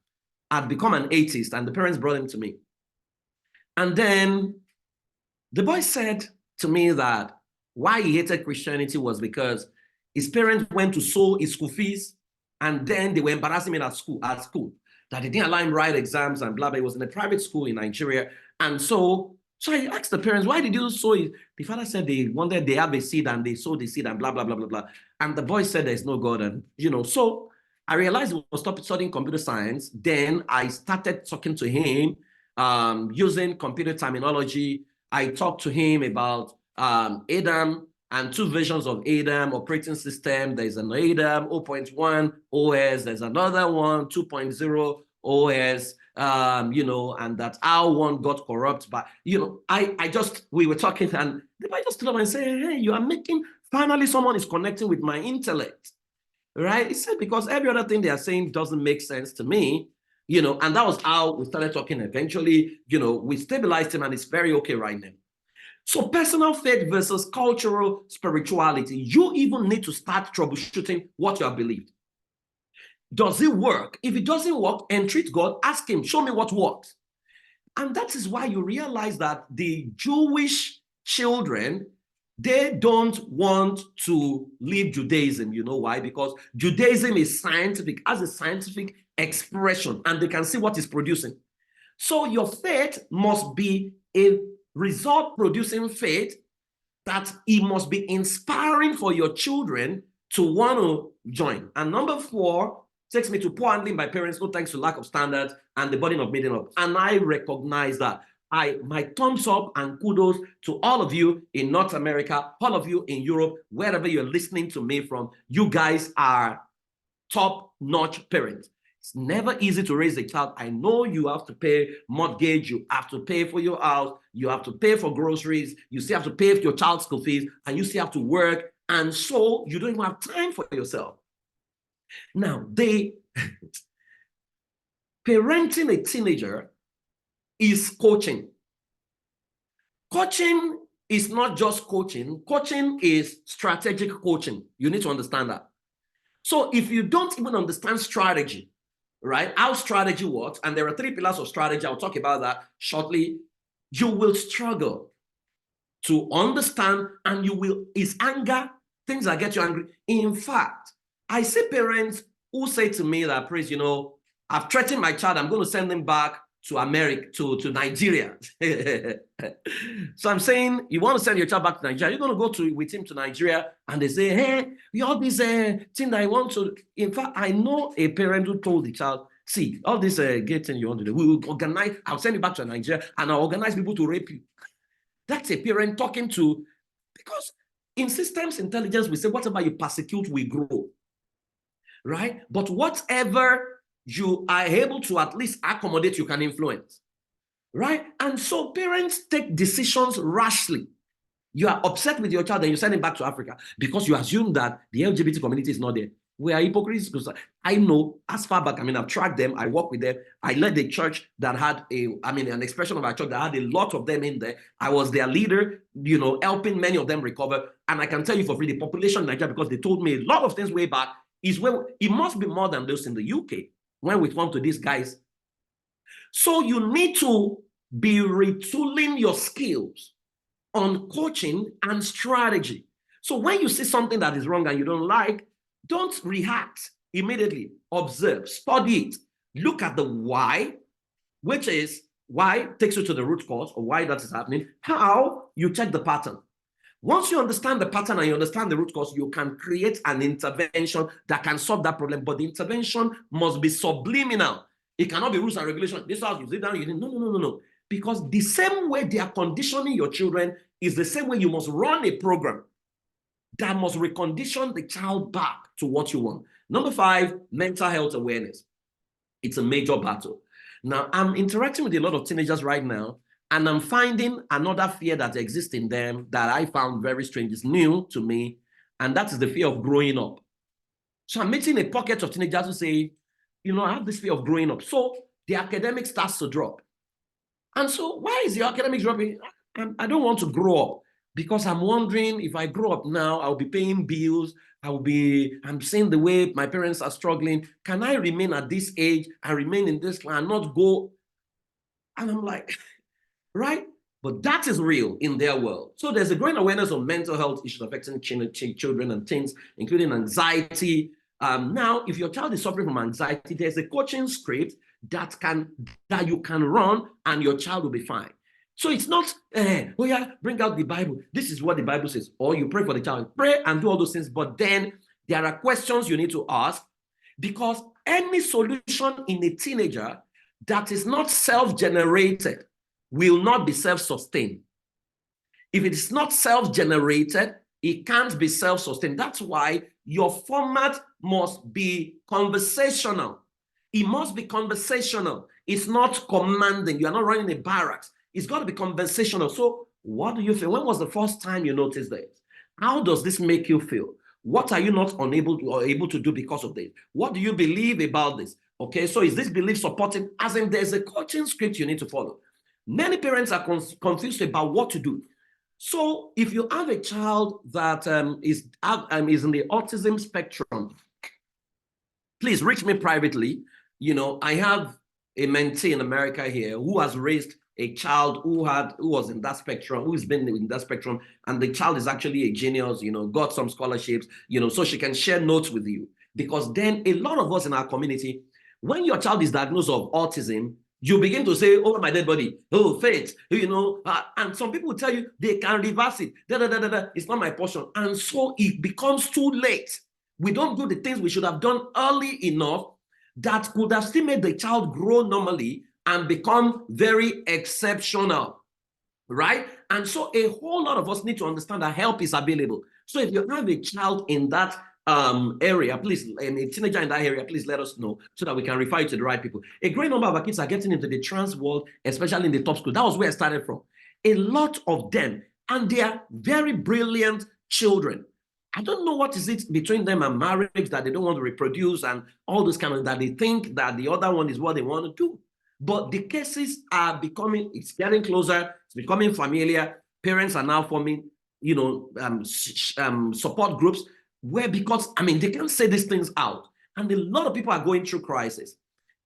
had become an atheist, and the parents brought him to me. And then the boy said to me that why he hated Christianity was because his parents went to sow his school fees, and then they were embarrassing him at school, that they didn't allow him write exams and blah, blah. He was in a private school in Nigeria. And so I asked the parents, why did you sow it? The father said they have a seed and they sowed the seed and blah, blah, blah, blah, blah. And the boy said there's no God. And, so I realized he was studying computer science. Then I started talking to him using computer terminology. I talked to him about Adam and two versions of Adam operating system. There's an Adam 0.1 OS. There's another one 2.0 OS. And that how one got corrupt. But we were talking, and the guy just stood up and said, "Hey, finally someone is connecting with my intellect, right?" He said because every other thing they are saying doesn't make sense to me. And that was how we started talking. Eventually, we stabilized him and it's very okay right now. So personal faith versus cultural spirituality, you even need to start troubleshooting what you have believed. Does it work? If it doesn't work, entreat God, ask him, show me what works. And that is why you realize that the Jewish children, they don't want to leave Judaism. You know why? Because Judaism is scientific, has a scientific expression, and they can see what it's producing. So your faith must be a result-producing faith, that it must be inspiring for your children to want to join. And number 4 takes me to poor handling by parents, no thanks to lack of standards and the burden of meeting up. And I recognize that. My thumbs up and kudos to all of you in North America, all of you in Europe, wherever you're listening to me from. You guys are top-notch parents. It's never easy to raise a child. I know you have to pay mortgage, you have to pay for your house, you have to pay for groceries, you still have to pay for your child's school fees, and you still have to work, and so you don't even have time for yourself. Now, parenting a teenager is coaching. Coaching is not just coaching. Coaching is strategic coaching. You need to understand that. So if you don't even understand strategy, right, how strategy works, and there are 3 pillars of strategy, I'll talk about that shortly, you will struggle to understand, and it's anger, things that get you angry. In fact, I see parents who say to me that, Praise, I've threatened my child, I'm going to send him back to America, to Nigeria. So I'm saying, you want to send your child back to Nigeria, you're going to go with him to Nigeria, and they say, hey, all this thing that I want to. In fact, I know a parent who told the child, see, all this gay thing you want to do, we will organize, I'll send you back to Nigeria, and I'll organize people to rape you. That's a parent talking to, because in systems intelligence, we say, whatever you persecute, we grow. Right? But whatever you are able to at least accommodate, you can influence. Right? And so parents take decisions rashly. You are upset with your child and you send him back to Africa because you assume that the LGBT community is not there. We are hypocrites because I know as far back, I've tracked them, I work with them. I led a church that had an expression of our church that had a lot of them in there. I was their leader, helping many of them recover. And I can tell you for free, the population in Nigeria, because they told me a lot of things way back, is where it must be more than those in the UK when we come to these guys. So you need to be retooling your skills on coaching and strategy. So when you see something that is wrong and you don't like, don't react immediately. Observe, study it, look at the why, which is why takes you to the root cause or why that is happening. How you check the pattern. Once you understand the pattern and you understand the root cause, you can create an intervention that can solve that problem. But the intervention must be subliminal. It cannot be rules and regulations. This house, you sit down, you think, no. Because the same way they are conditioning your children is the same way you must run a program that must recondition the child back to what you want. Number 5, mental health awareness. It's a major battle. Now, I'm interacting with a lot of teenagers right now, and I'm finding another fear that exists in them that I found very strange. It's new to me, and that is the fear of growing up. So I'm meeting a pocket of teenagers who say, I have this fear of growing up. So the academic starts to drop. And so why is your academics dropping? I don't want to grow up because I'm wondering if I grow up now, I'll be paying bills. I'm seeing the way my parents are struggling. Can I remain at this age and remain in this and not go? And I'm like, right? But that is real in their world. So there's a growing awareness of mental health issues affecting children and teens, including anxiety. Now, if your child is suffering from anxiety, there's a coaching script that you can run and your child will be fine. So it's not, bring out the Bible. This is what the Bible says. Or you pray for the child, pray and do all those things. But then there are questions you need to ask, because any solution in a teenager that is not self-generated will not be self-sustained. If it is not self-generated, it can't be self-sustained. That's why your format must be conversational. It must be conversational. It's not commanding. You are not running a barracks. It's got to be conversational. So what do you feel? When was the first time you noticed this? How does this make you feel? What are you not able to do because of this? What do you believe about this? Okay, so is this belief supported? As in, there's a coaching script you need to follow. Many parents are confused about what to do. So if you have a child that is in the autism spectrum, please reach me privately. You know, I have a mentee in America here who has raised a child who was in that spectrum, who's been in that spectrum, and the child is actually a genius, you know, got some scholarships, you know, so she can share notes with you. Because then a lot of us in our community, when your child is diagnosed of autism, you begin to say, oh, my dead body, oh, faith, you know, and some people will tell you they can reverse it. It's not my portion. And so it becomes too late. We don't do the things we should have done early enough that could have still made the child grow normally and become very exceptional, right? And so a whole lot of us need to understand that help is available. So if you have a child in that area, please, and a teenager in that area, please let us know so that we can refer you to the right people. A great number of our kids are getting into the trans world, especially in the top school. That was where I started from. A lot of them, and they are very brilliant children. I don't know what is it between them and marriage that they don't want to reproduce and all those kind of, that they think that the other one is what they want to do. But the cases are becoming, it's getting closer, it's becoming familiar. Parents are now forming, you know, support groups where, because, I mean, they can't say these things out. And a lot of people are going through crisis.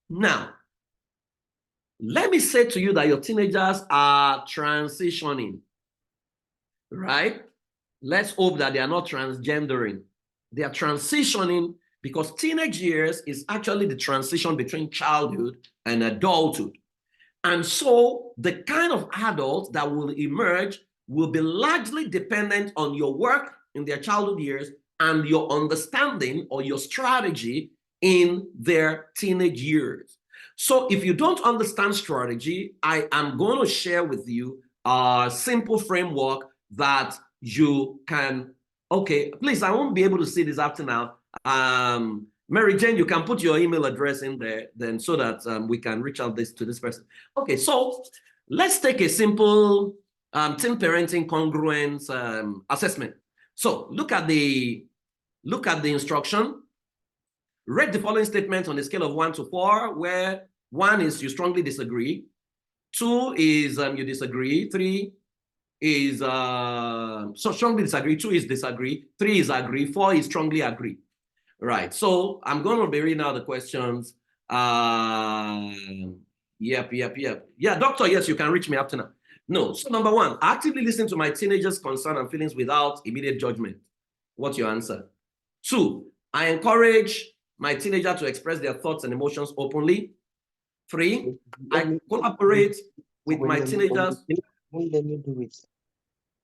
Now, let me say to you that your teenagers are transitioning, right? Let's hope that they are not transgendering. They are transitioning, because teenage years is actually the transition between childhood and adulthood. And so the kind of adults that will emerge will be largely dependent on your work in their childhood years and your understanding or your strategy in their teenage years. So if you don't understand strategy, I am going to share with you a simple framework that you can, okay, please, I won't be able to see this after now. Mary Jane, you can put your email address in there then so that we can reach out to this person. Okay, so let's take a simple teen parenting congruence assessment. So look at the instruction. Rate the following statements on a scale of 1 to 4, where 1 is you strongly disagree, 2 is you disagree, 3 is so strongly disagree, 2 is disagree, 3 is agree, 4 is strongly agree. Right. So I'm going to be reading out the questions. Yep. Yeah, doctor, yes, you can reach me after now. No. So number 1, actively listen to my teenagers' concern and feelings without immediate judgment. What's your answer? 2, I encourage my teenager to express their thoughts and emotions openly. 3, I collaborate with my teenagers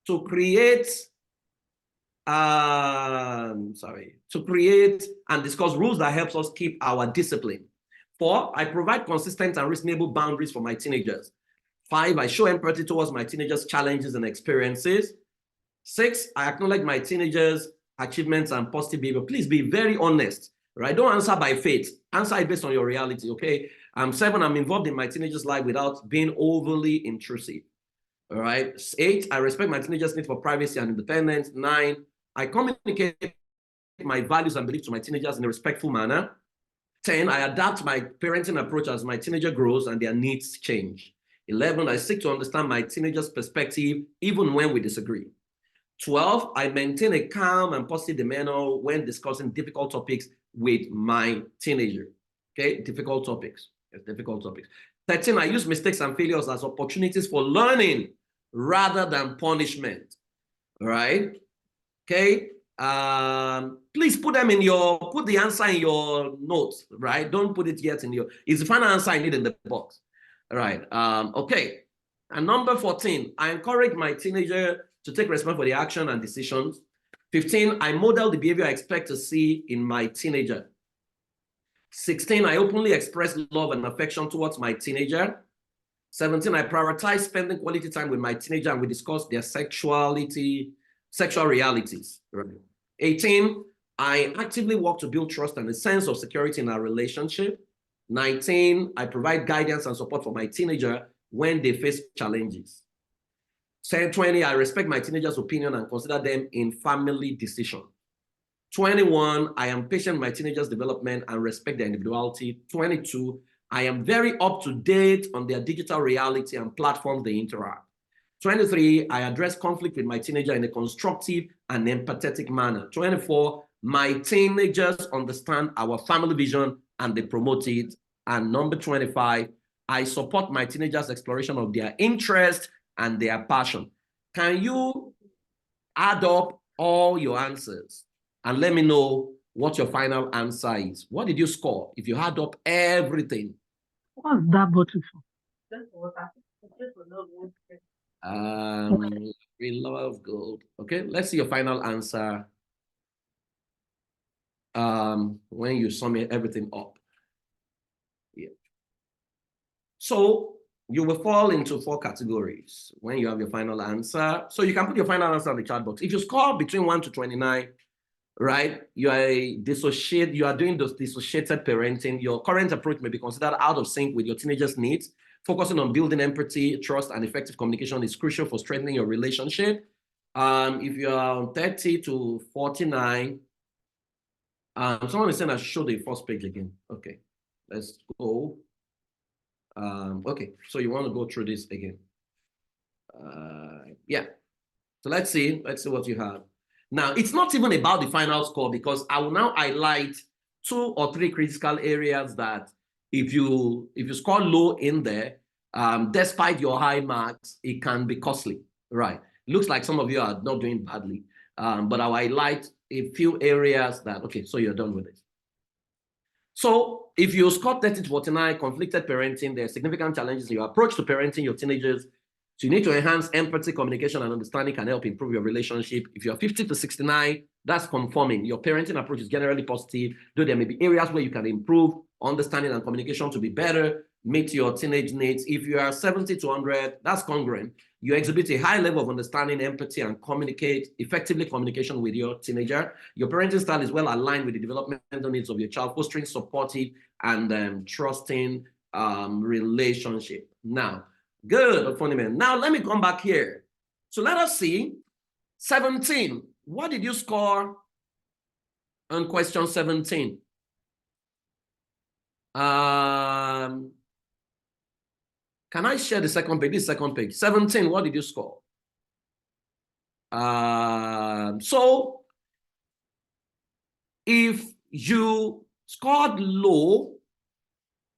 to create to create and discuss rules that helps us keep our discipline. 4, I provide consistent and reasonable boundaries for my teenagers. 5, I show empathy towards my teenagers' challenges and experiences. 6, I acknowledge my teenagers' achievements and positive behavior. Please be very honest, right? Don't answer by faith. Answer it based on your reality, okay? 7, I'm involved in my teenagers' life without being overly intrusive. All right. 8, I respect my teenagers' need for privacy and independence. 9, I communicate my values and beliefs to my teenagers in a respectful manner. 10, I adapt my parenting approach as my teenager grows and their needs change. 11, I seek to understand my teenager's perspective even when we disagree. 12, I maintain a calm and positive demeanor when discussing difficult topics with my teenager. Okay, difficult topics. Yes, difficult topics. 13, I use mistakes and failures as opportunities for learning rather than punishment. All right. Okay. Please put the answer in your notes, right? Don't put it yet in your, it's the final answer I need in the box. All right. Okay. And number 14, I encourage my teenager to take responsibility for their action and decisions. 15, I model the behavior I expect to see in my teenager. 16, I openly express love and affection towards my teenager. 17, I prioritize spending quality time with my teenager and we discuss their sexual realities. 18, I actively work to build trust and a sense of security in our relationship. 19, I provide guidance and support for my teenager when they face challenges. 20, I respect my teenager's opinion and consider them in family decisions. 21, I am patient with my teenagers' development and respect their individuality. 22, I am very up to date on their digital reality and platforms they interact. 23, I address conflict with my teenager in a constructive and empathetic manner. 24, my teenagers understand our family vision and they promote it. And number 25, I support my teenagers' exploration of their interest and their passion. Can you add up all your answers and let me know what your final answer is? What did you score if you add up everything? What's that bottle for? We love gold. Okay, let's see your final answer when you sum everything up. Yeah. So you will fall into 4 categories when you have your final answer. So you can put your final answer in the chat box. If you score between 1 to 29, right, you are you are doing those dissociated parenting. Your current approach may be considered out of sync with your teenagers' needs. Focusing on building empathy, trust, and effective communication is crucial for strengthening your relationship. If you are 30 to 49, someone is saying I should show the first page again. Okay, let's go. Okay, so you want to go through this again. Yeah, so let's see what you have. Now, it's not even about the final score because I will now highlight 2 or 3 critical areas that if you score low in there, despite your high marks, it can be costly, right? Looks like some of you are not doing badly, but I'll highlight a few areas that, okay, so you're done with it. So if you score 30 to 49, conflicted parenting, there are significant challenges in your approach to parenting your teenagers. So you need to enhance empathy, communication, and understanding can help improve your relationship. If you're 50 to 69, that's conforming. Your parenting approach is generally positive, though there may be areas where you can improve understanding and communication to be better, meet your teenage needs. If you are 70 to 100, that's congruent. You exhibit a high level of understanding, empathy, and effectively communication with your teenager. Your parenting style is well aligned with the developmental needs of your child, fostering supportive and trusting relationship. Now, good, funny man. Now, let me come back here. So let us see. 17. What did you score on question 17? Can I share the second page? This second page. 17, what did you score? So if you scored low,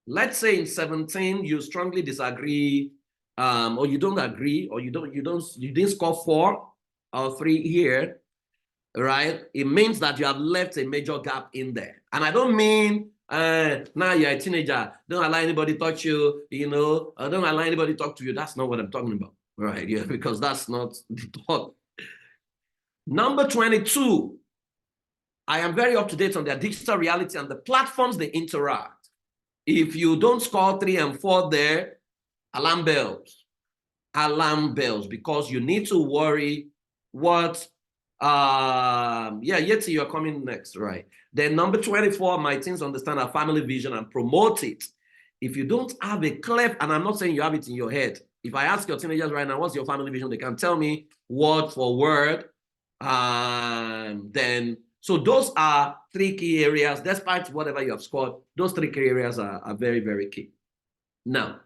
let's say in 17, you strongly disagree, or you don't agree, or you didn't score 4 or 3 here, right? It means that you have left a major gap in there. And I don't mean now you're a teenager, don't allow anybody touch you, don't allow anybody talk to you. That's not what I'm talking about, right? Yeah, because that's not the thought. Number 22, I am very up to date on their digital reality and the platforms they interact. If you don't score 3 and 4 there, alarm bells, because you need to worry what, Yeti, you're coming next, right? Then number 24, my teens understand our family vision and promote it. If you don't have a clear, and I'm not saying you have it in your head, if I ask your teenagers right now, what's your family vision? They can tell me word for word. Then, so those are 3 key areas, despite whatever you have scored, those 3 key areas are very, very key. Now,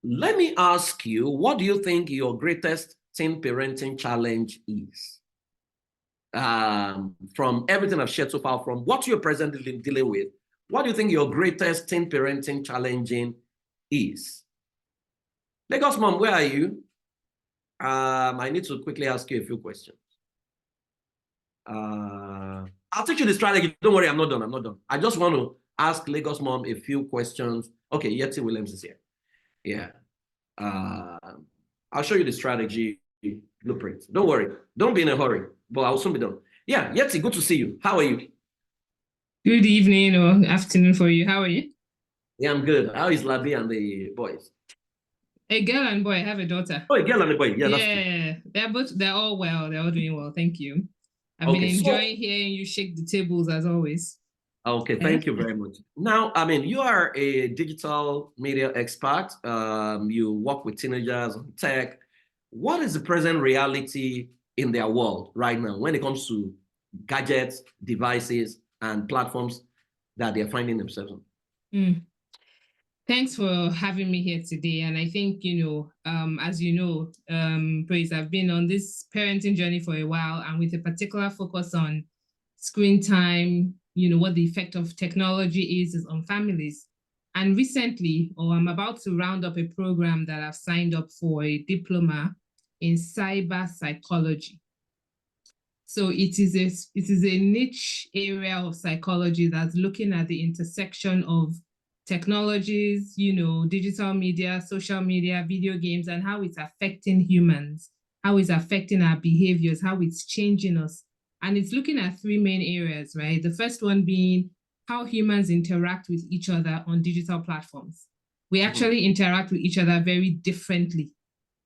let me ask you, what do you think your greatest teen parenting challenge is? From everything I've shared so far, from what you're presently dealing with, what do you think your greatest teen parenting challenging is? Lagos Mom, where are you? I need to quickly ask you a few questions. I'll teach you the strategy. Don't worry, I'm not done. I just want to ask Lagos Mom a few questions. Okay, Yeti Williams is here. Yeah. I'll show you the strategy blueprint. Don't worry. Don't be in a hurry, but I'll soon be done. Yeah, Yeti, good to see you. How are you? Good evening or afternoon for you. How are you? Yeah, I'm good. How is Labi and the boys? A girl and boy. I have a daughter. Oh, a girl and a boy. Yeah, they're all well. They're all doing well. Thank you. I've been enjoying hearing you shake the tables as always. Okay, thank you very much. Now, I mean, you are a digital media expert. You work with teenagers on tech. What is the present reality in their world right now when it comes to gadgets, devices, and platforms that they're finding themselves on. Thanks for having me here today. And I think, as you know, Praise, I've been on this parenting journey for a while, and with a particular focus on screen time, what the effect of technology is on families. And recently, I'm about to round up a program that I've signed up for, a diploma in cyber psychology. So it is a niche area of psychology that's looking at the intersection of technologies, digital media, social media, video games, and how it's affecting humans, how it's affecting our behaviors, how it's changing us. And it's looking at three main areas, right? The first one being how humans interact with each other on digital platforms. We actually interact with each other very differently,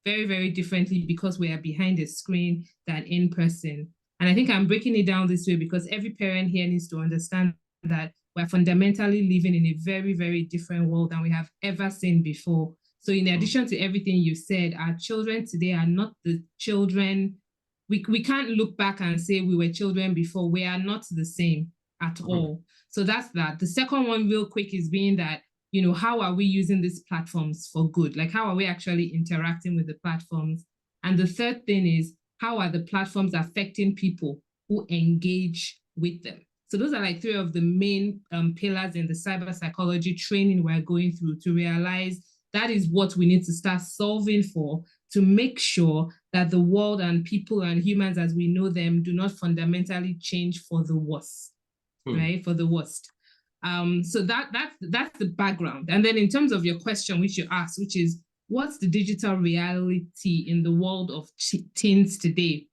very, very differently, because we are behind a screen than in person. And I think I'm breaking it down this way because every parent here needs to understand that we're fundamentally living in a very, very different world than we have ever seen before. So in addition to everything you said, our children today are not the children. We can't look back and say we were children before. We are not the same at all. So that's that. The second one real quick is being that, how are we using these platforms for good? Like, how are we actually interacting with the platforms? And the third thing is, how are the platforms affecting people who engage with them? So those are like three of the main pillars in the cyber psychology training we're going through to realize that is what we need to start solving for, to make sure that the world and people and humans as we know them do not fundamentally change for the worse, right? For the worst. So that's the background. And then in terms of your question, which you asked, which is, what's the digital reality in the world of teens today?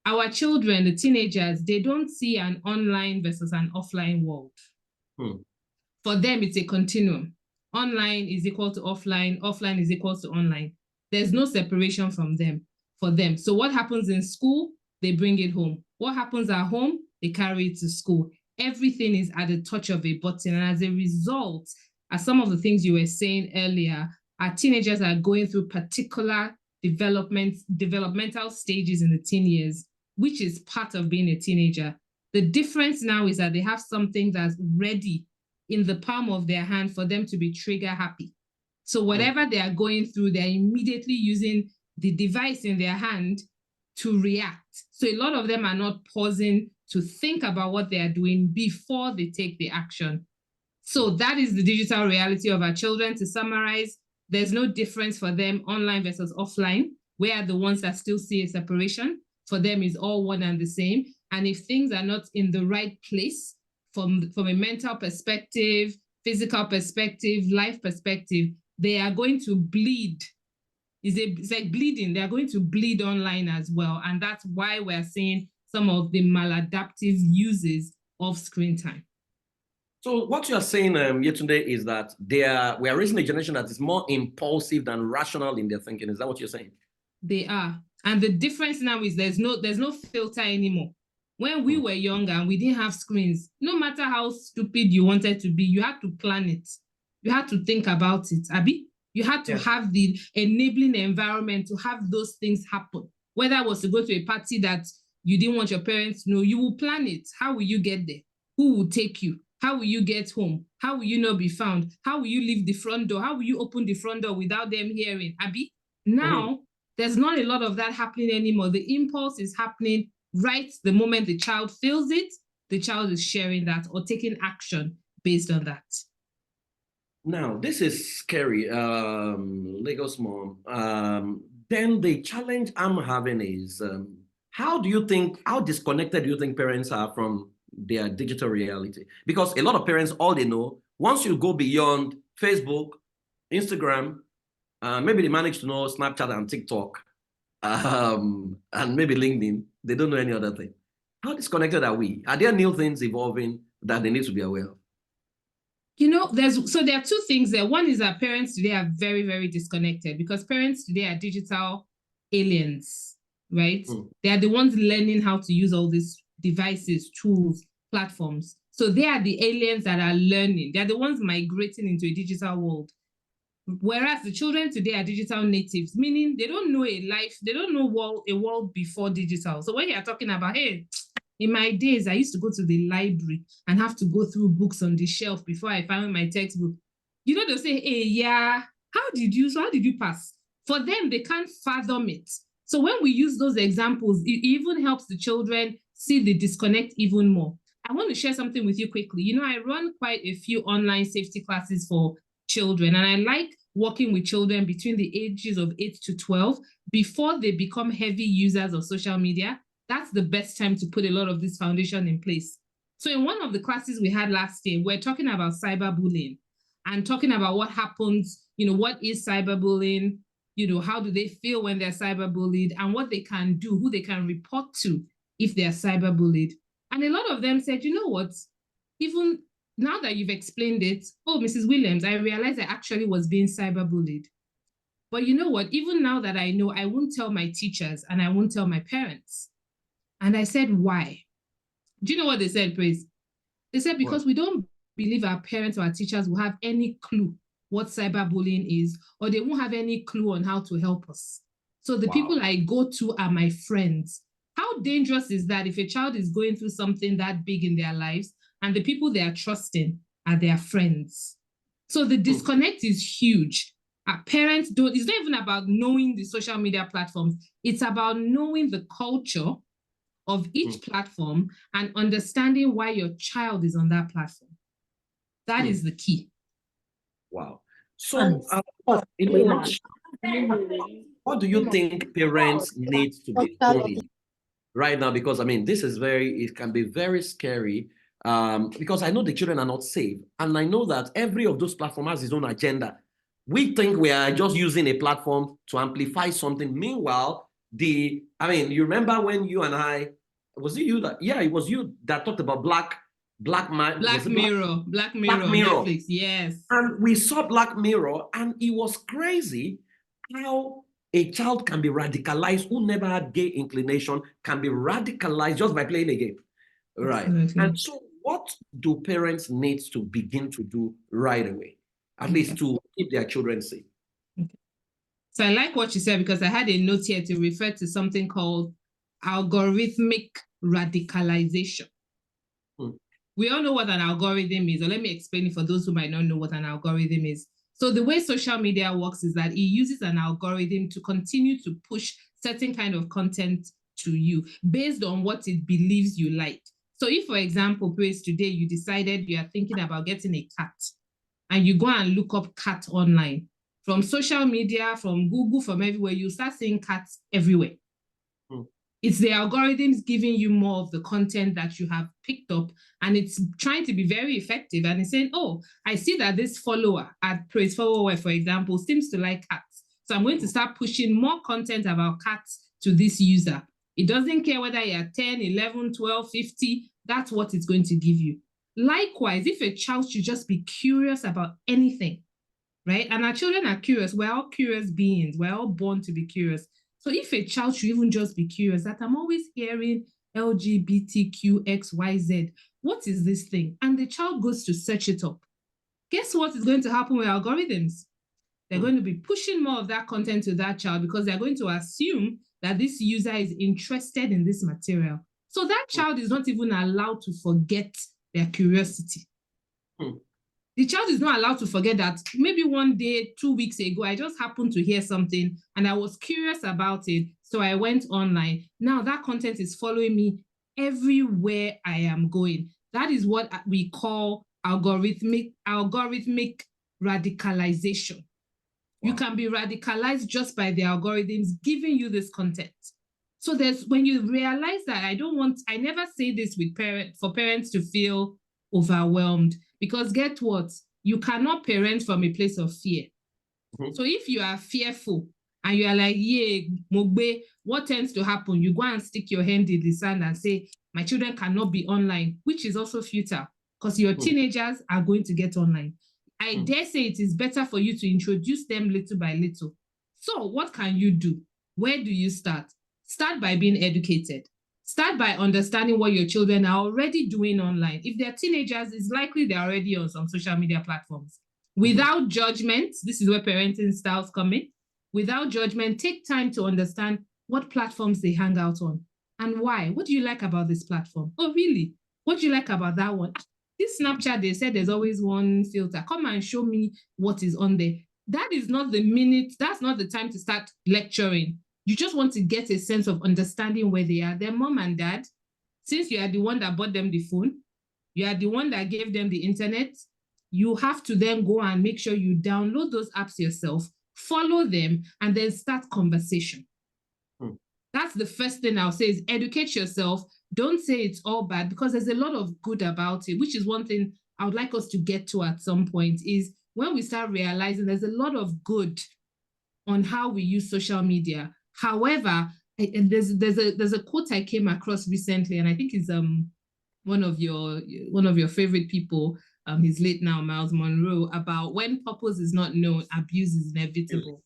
Our children, the teenagers, they don't see an online versus an offline world. For them, it's a continuum. Online is equal to offline, offline is equal to online. There's no separation from them, for them. So what happens in school, they bring it home. What happens at home, they carry it to school. Everything is at the touch of a button. And as a result, as some of the things you were saying earlier, our teenagers are going through particular developmental stages in the teen years, which is part of being a teenager. The difference now is that they have something that's ready in the palm of their hand for them to be trigger happy. So whatever they are going through, they're immediately using the device in their hand to react. So a lot of them are not pausing to think about what they are doing before they take the action. So that is the digital reality of our children. To summarize, there's no difference for them online versus offline. We are the ones that still see a separation. For them, is all one and the same. And if things are not in the right place from a mental perspective, physical perspective, life perspective, they are going to bleed. It's like bleeding. They're going to bleed online as well. And that's why we're seeing some of the maladaptive uses of screen time. So what you're saying here today is that we are raising a generation that is more impulsive than rational in their thinking. Is that what you're saying? They are. And the difference now is there's no filter anymore. When we were younger and we didn't have screens, no matter how stupid you wanted to be, you had to plan it. You had to think about it, Abi. You had to have the enabling environment to have those things happen. Whether it was to go to a party that you didn't want your parents to know, you will plan it. How will you get there? Who will take you? How will you get home? How will you not be found? How will you leave the front door? How will you open the front door without them hearing? Abi, now, there's not a lot of that happening anymore. The impulse is happening right the moment the child feels it, the child is sharing that or taking action based on that. Now, this is scary, Lagos mom. Then the challenge I'm having is, how disconnected do you think parents are from their digital reality? Because a lot of parents, all they know, once you go beyond Facebook, Instagram, maybe they manage to know Snapchat and TikTok, and maybe LinkedIn. They don't know any other thing. How disconnected are we? Are there new things evolving that they need to be aware of? There are two things there. One is that parents today are very, very disconnected because parents today are digital aliens, right? They are the ones learning how to use all these devices, tools, platforms. So they are the aliens that are learning. They're the ones migrating into a digital world. Whereas the children today are digital natives, meaning they don't know a world before digital. So when you're talking about, hey, In my days, I used to go to the library and have to go through books on the shelf before I found my textbook. You know, they'll say, hey, yeah, how did you pass? For them, they can't fathom it. So when we use those examples, it even helps the children see the disconnect even more. I want to share something with you quickly. You know, I run quite a few online safety classes for children, and I like working with children between the ages of 8 to 12 before they become heavy users of social media. That's the best time to put a lot of this foundation in place. So in one of the classes we had last year, we're talking about cyberbullying and talking about what happens, you know, what is cyberbullying, you know, how do they feel when they're cyberbullied, and what they can do, who they can report to if they're cyberbullied. And a lot of them said, you know what, even now that you've explained it, oh, Mrs. Williams, I realized I actually was being cyberbullied. But you know what, even now that I know, I won't tell my teachers and I won't tell my parents. And I said, why? Do you know what they said, Praise? They said, because we don't believe our parents or our teachers will have any clue what cyberbullying is, or they won't have any clue on how to help us. So the people I go to are my friends. How dangerous is that if a child is going through something that big in their lives and the people they are trusting are their friends? So the disconnect is huge. Our parents don't, it's not even about knowing the social media platforms. It's about knowing the culture of each platform and understanding why your child is on that platform. That is the key. Wow. So, what do you think parents need to be doing right now? Because I mean, this is it can be very scary because I know the children are not safe. And I know that every of those platforms has its own agenda. We think we are just using a platform to amplify something. Meanwhile, you remember when you and I, was it you that, yeah, it was you that talked about Black Mirror on Netflix, yes. And we saw Black Mirror, and it was crazy how a child can be radicalized who never had gay inclination, can be radicalized just by playing a game, right? Absolutely. And so what do parents need to begin to do right away, at least to keep their children safe? So I like what you said, because I had a note here to refer to something called algorithmic radicalization. We all know what an algorithm is, or let me explain it for those who might not know what an algorithm is. So the way social media works is that it uses an algorithm to continue to push certain kind of content to you based on what it believes you like. So if, for example, Praise, today you decided you are thinking about getting a cat, and you go and look up cat online, from social media, from Google, from everywhere, you start seeing cats everywhere. It's the algorithms giving you more of the content that you have picked up, and it's trying to be very effective. And it's saying, oh, I see that this follower at Praise Fowowe, for example, seems to like cats. So I'm going to start pushing more content about cats to this user. It doesn't care whether you're 10, 11, 12, 50, that's what it's going to give you. Likewise, if a child should just be curious about anything, right? And our children are curious. We're all curious beings. We're all born to be curious. So if a child should even just be curious, that I'm always hearing LGBTQXYZ, what is this thing? And the child goes to search it up. Guess what is going to happen with algorithms? They're going to be pushing more of that content to that child because they're going to assume that this user is interested in this material. So that child is not even allowed to forget their curiosity. The child is not allowed to forget that maybe one day, 2 weeks ago, I just happened to hear something and I was curious about it. So I went online. Now that content is following me everywhere I am going. That is what we call algorithmic radicalization. You can be radicalized just by the algorithms giving you this content. So when you realize that, I never say this with for parents to feel overwhelmed, because get what? You cannot parent from a place of fear. So if you are fearful and you are like, yeah, Mogbe, what tends to happen? You go and stick your hand in the sand and say, my children cannot be online, which is also futile because your teenagers are going to get online. I dare say it is better for you to introduce them little by little. So what can you do? Where do you start? Start by being educated. Start by understanding what your children are already doing online. If they're teenagers, it's likely they're already on some social media platforms. Without judgment, this is where parenting styles come in. Without judgment, take time to understand what platforms they hang out on. And why? What do you like about this platform? Oh, really? What do you like about that one? This Snapchat, they said there's always one filter. Come and show me what is on there. That is not the minute, that's not the time to start lecturing. You just want to get a sense of understanding where they are. Their mom and dad, since you are the one that bought them the phone, you are the one that gave them the internet, you have to then go and make sure you download those apps yourself, follow them, and then start conversation. That's the first thing I'll say is educate yourself. Don't say it's all bad, because there's a lot of good about it, which is one thing I would like us to get to at some point, is when we start realizing there's a lot of good on how we use social media. However, there's a quote I came across recently, and I think it's one of your favorite people, he's late now, Miles Monroe, about when purpose is not known, abuse is inevitable.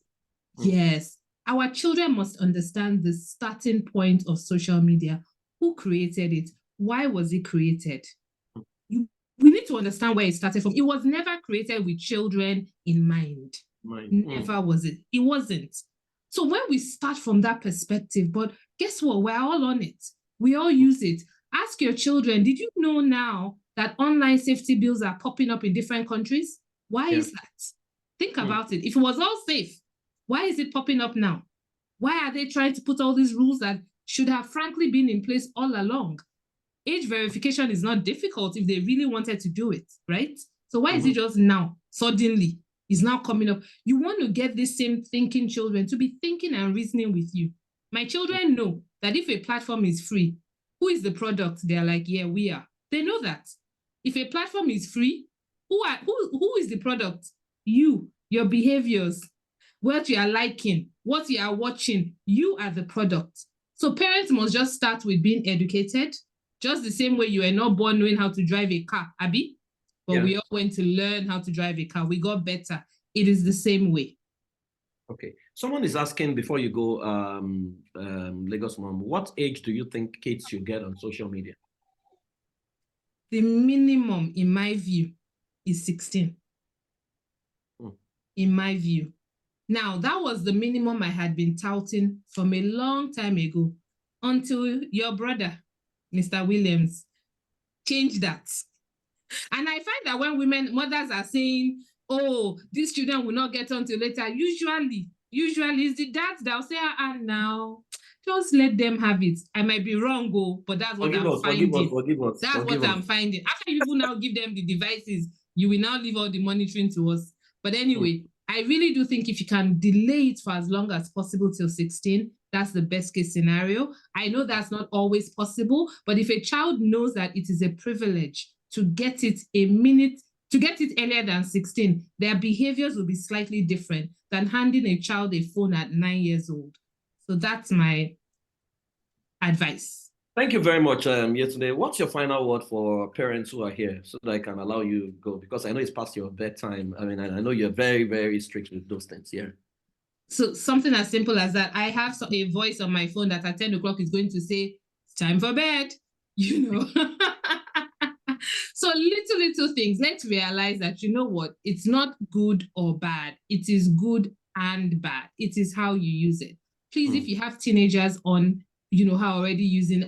Yes. Our children must understand the starting point of social media. Who created it? Why was it created? We need to understand where it started from. It was never created with children in mind. Never was it. It wasn't. So when we start from that perspective, but guess what? We're all on it. We all use it. Ask your children, did you know now that online safety bills are popping up in different countries? Why is that? Think about it. If it was all safe, why is it popping up now? Why are they trying to put all these rules that should have frankly been in place all along? Age verification is not difficult if they really wanted to do it, right? So why is it just now, suddenly, is now coming up? You want to get these same thinking children to be thinking and reasoning with you. My children know that if a platform is free, who is the product? They're like, yeah, we are. They know that. If a platform is free, who is the product? You, your behaviors, what you are liking, what you are watching, you are the product. So parents must just start with being educated, just the same way you were not born knowing how to drive a car, Abby, but we all went to learn how to drive a car. We got better. It is the same way. Okay. Someone is asking before you go, Lagos Mom, what age do you think kids should get on social media? The minimum, in my view, is 16. In my view. Now, that was the minimum I had been touting from a long time ago, until your brother, Mr. Williams, changed that. And I find that when mothers are saying, oh, these children will not get until later, usually it's the dads that will say, now, just let them have it. I might be wrong, but that's what I'm finding. That's what I'm finding. After you even now give them the devices, you will now leave all the monitoring to us. But anyway, I really do think if you can delay it for as long as possible till 16, that's the best case scenario. I know that's not always possible, but if a child knows that it is a privilege to get it earlier than 16, their behaviors will be slightly different than handing a child a phone at 9 years old. So that's my advice. Thank you very much, Yetunde. What's your final word for parents who are here so that I can allow you to go? Because I know it's past your bedtime. I mean, I know you're very, very strict with those things here. So something as simple as that. I have a voice on my phone that at 10 o'clock is going to say, it's time for bed, So little things. Let's realize that, you know what? It's not good or bad. It is good and bad. It is how you use it. Please, if you have teenagers on, how already using,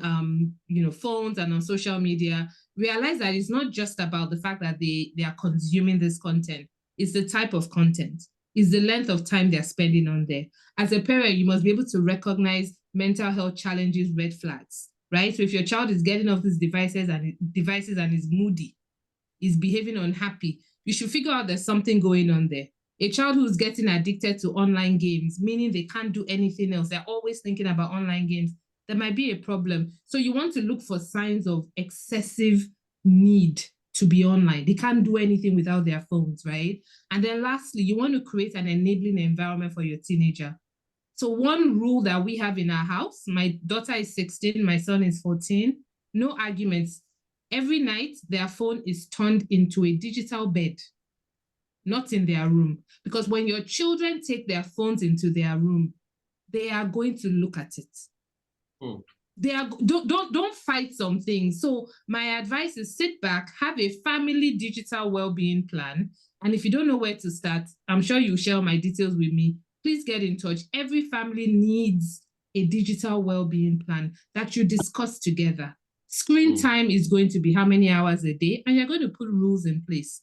phones and on social media, realize that it's not just about the fact that they are consuming this content. It's the type of content. It's the length of time they're spending on there. As a parent, you must be able to recognize mental health challenges, red flags, right? So if your child is getting off these devices and is moody, is behaving unhappy, you should figure out there's something going on there. A child who's getting addicted to online games, meaning they can't do anything else, they're always thinking about online games, there might be a problem. So you want to look for signs of excessive need to be online. They can't do anything without their phones, right? And then lastly, you want to create an enabling environment for your teenager. So one rule that we have in our house, my daughter is 16, my son is 14, no arguments. Every night, their phone is turned into a digital bed, not in their room. Because when your children take their phones into their room, they are going to look at it. Don't fight something. So my advice is sit back, have a family digital well-being plan. And if you don't know where to start, I'm sure you'll share my details with me. Please get in touch. Every family needs a digital well-being plan that you discuss together. Screen time is going to be how many hours a day, and you're going to put rules in place.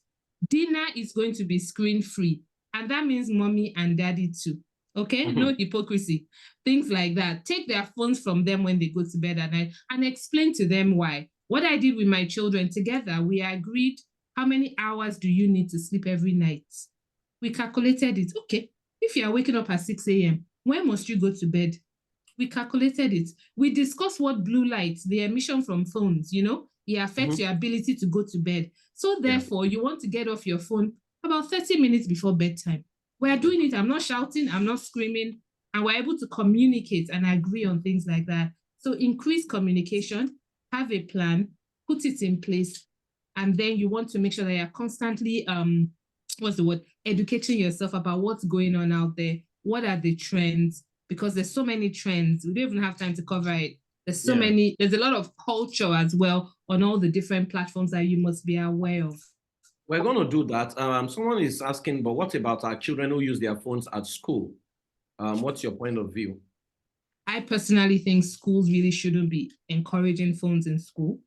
Dinner is going to be screen-free, and that means mommy and daddy too. Okay, no hypocrisy, things like that. Take their phones from them when they go to bed at night and explain to them why. What I did with my children together, we agreed how many hours do you need to sleep every night? We calculated it. Okay, if you are waking up at 6 a.m., when must you go to bed? We calculated it. We discussed what blue light, the emission from phones, it affects your ability to go to bed. So therefore, you want to get off your phone about 30 minutes before bedtime. We're doing it. I'm not shouting. I'm not screaming. And we're able to communicate and agree on things like that. So increase communication, have a plan, put it in place. And then you want to make sure that you're constantly, educating yourself about what's going on out there. What are the trends? Because there's so many trends. We don't even have time to cover it. There's so many, there's a lot of culture as well on all the different platforms that you must be aware of. We're going to do that. Someone is asking, but what about our children who use their phones at school? What's your point of view? I personally think schools really shouldn't be encouraging phones in school.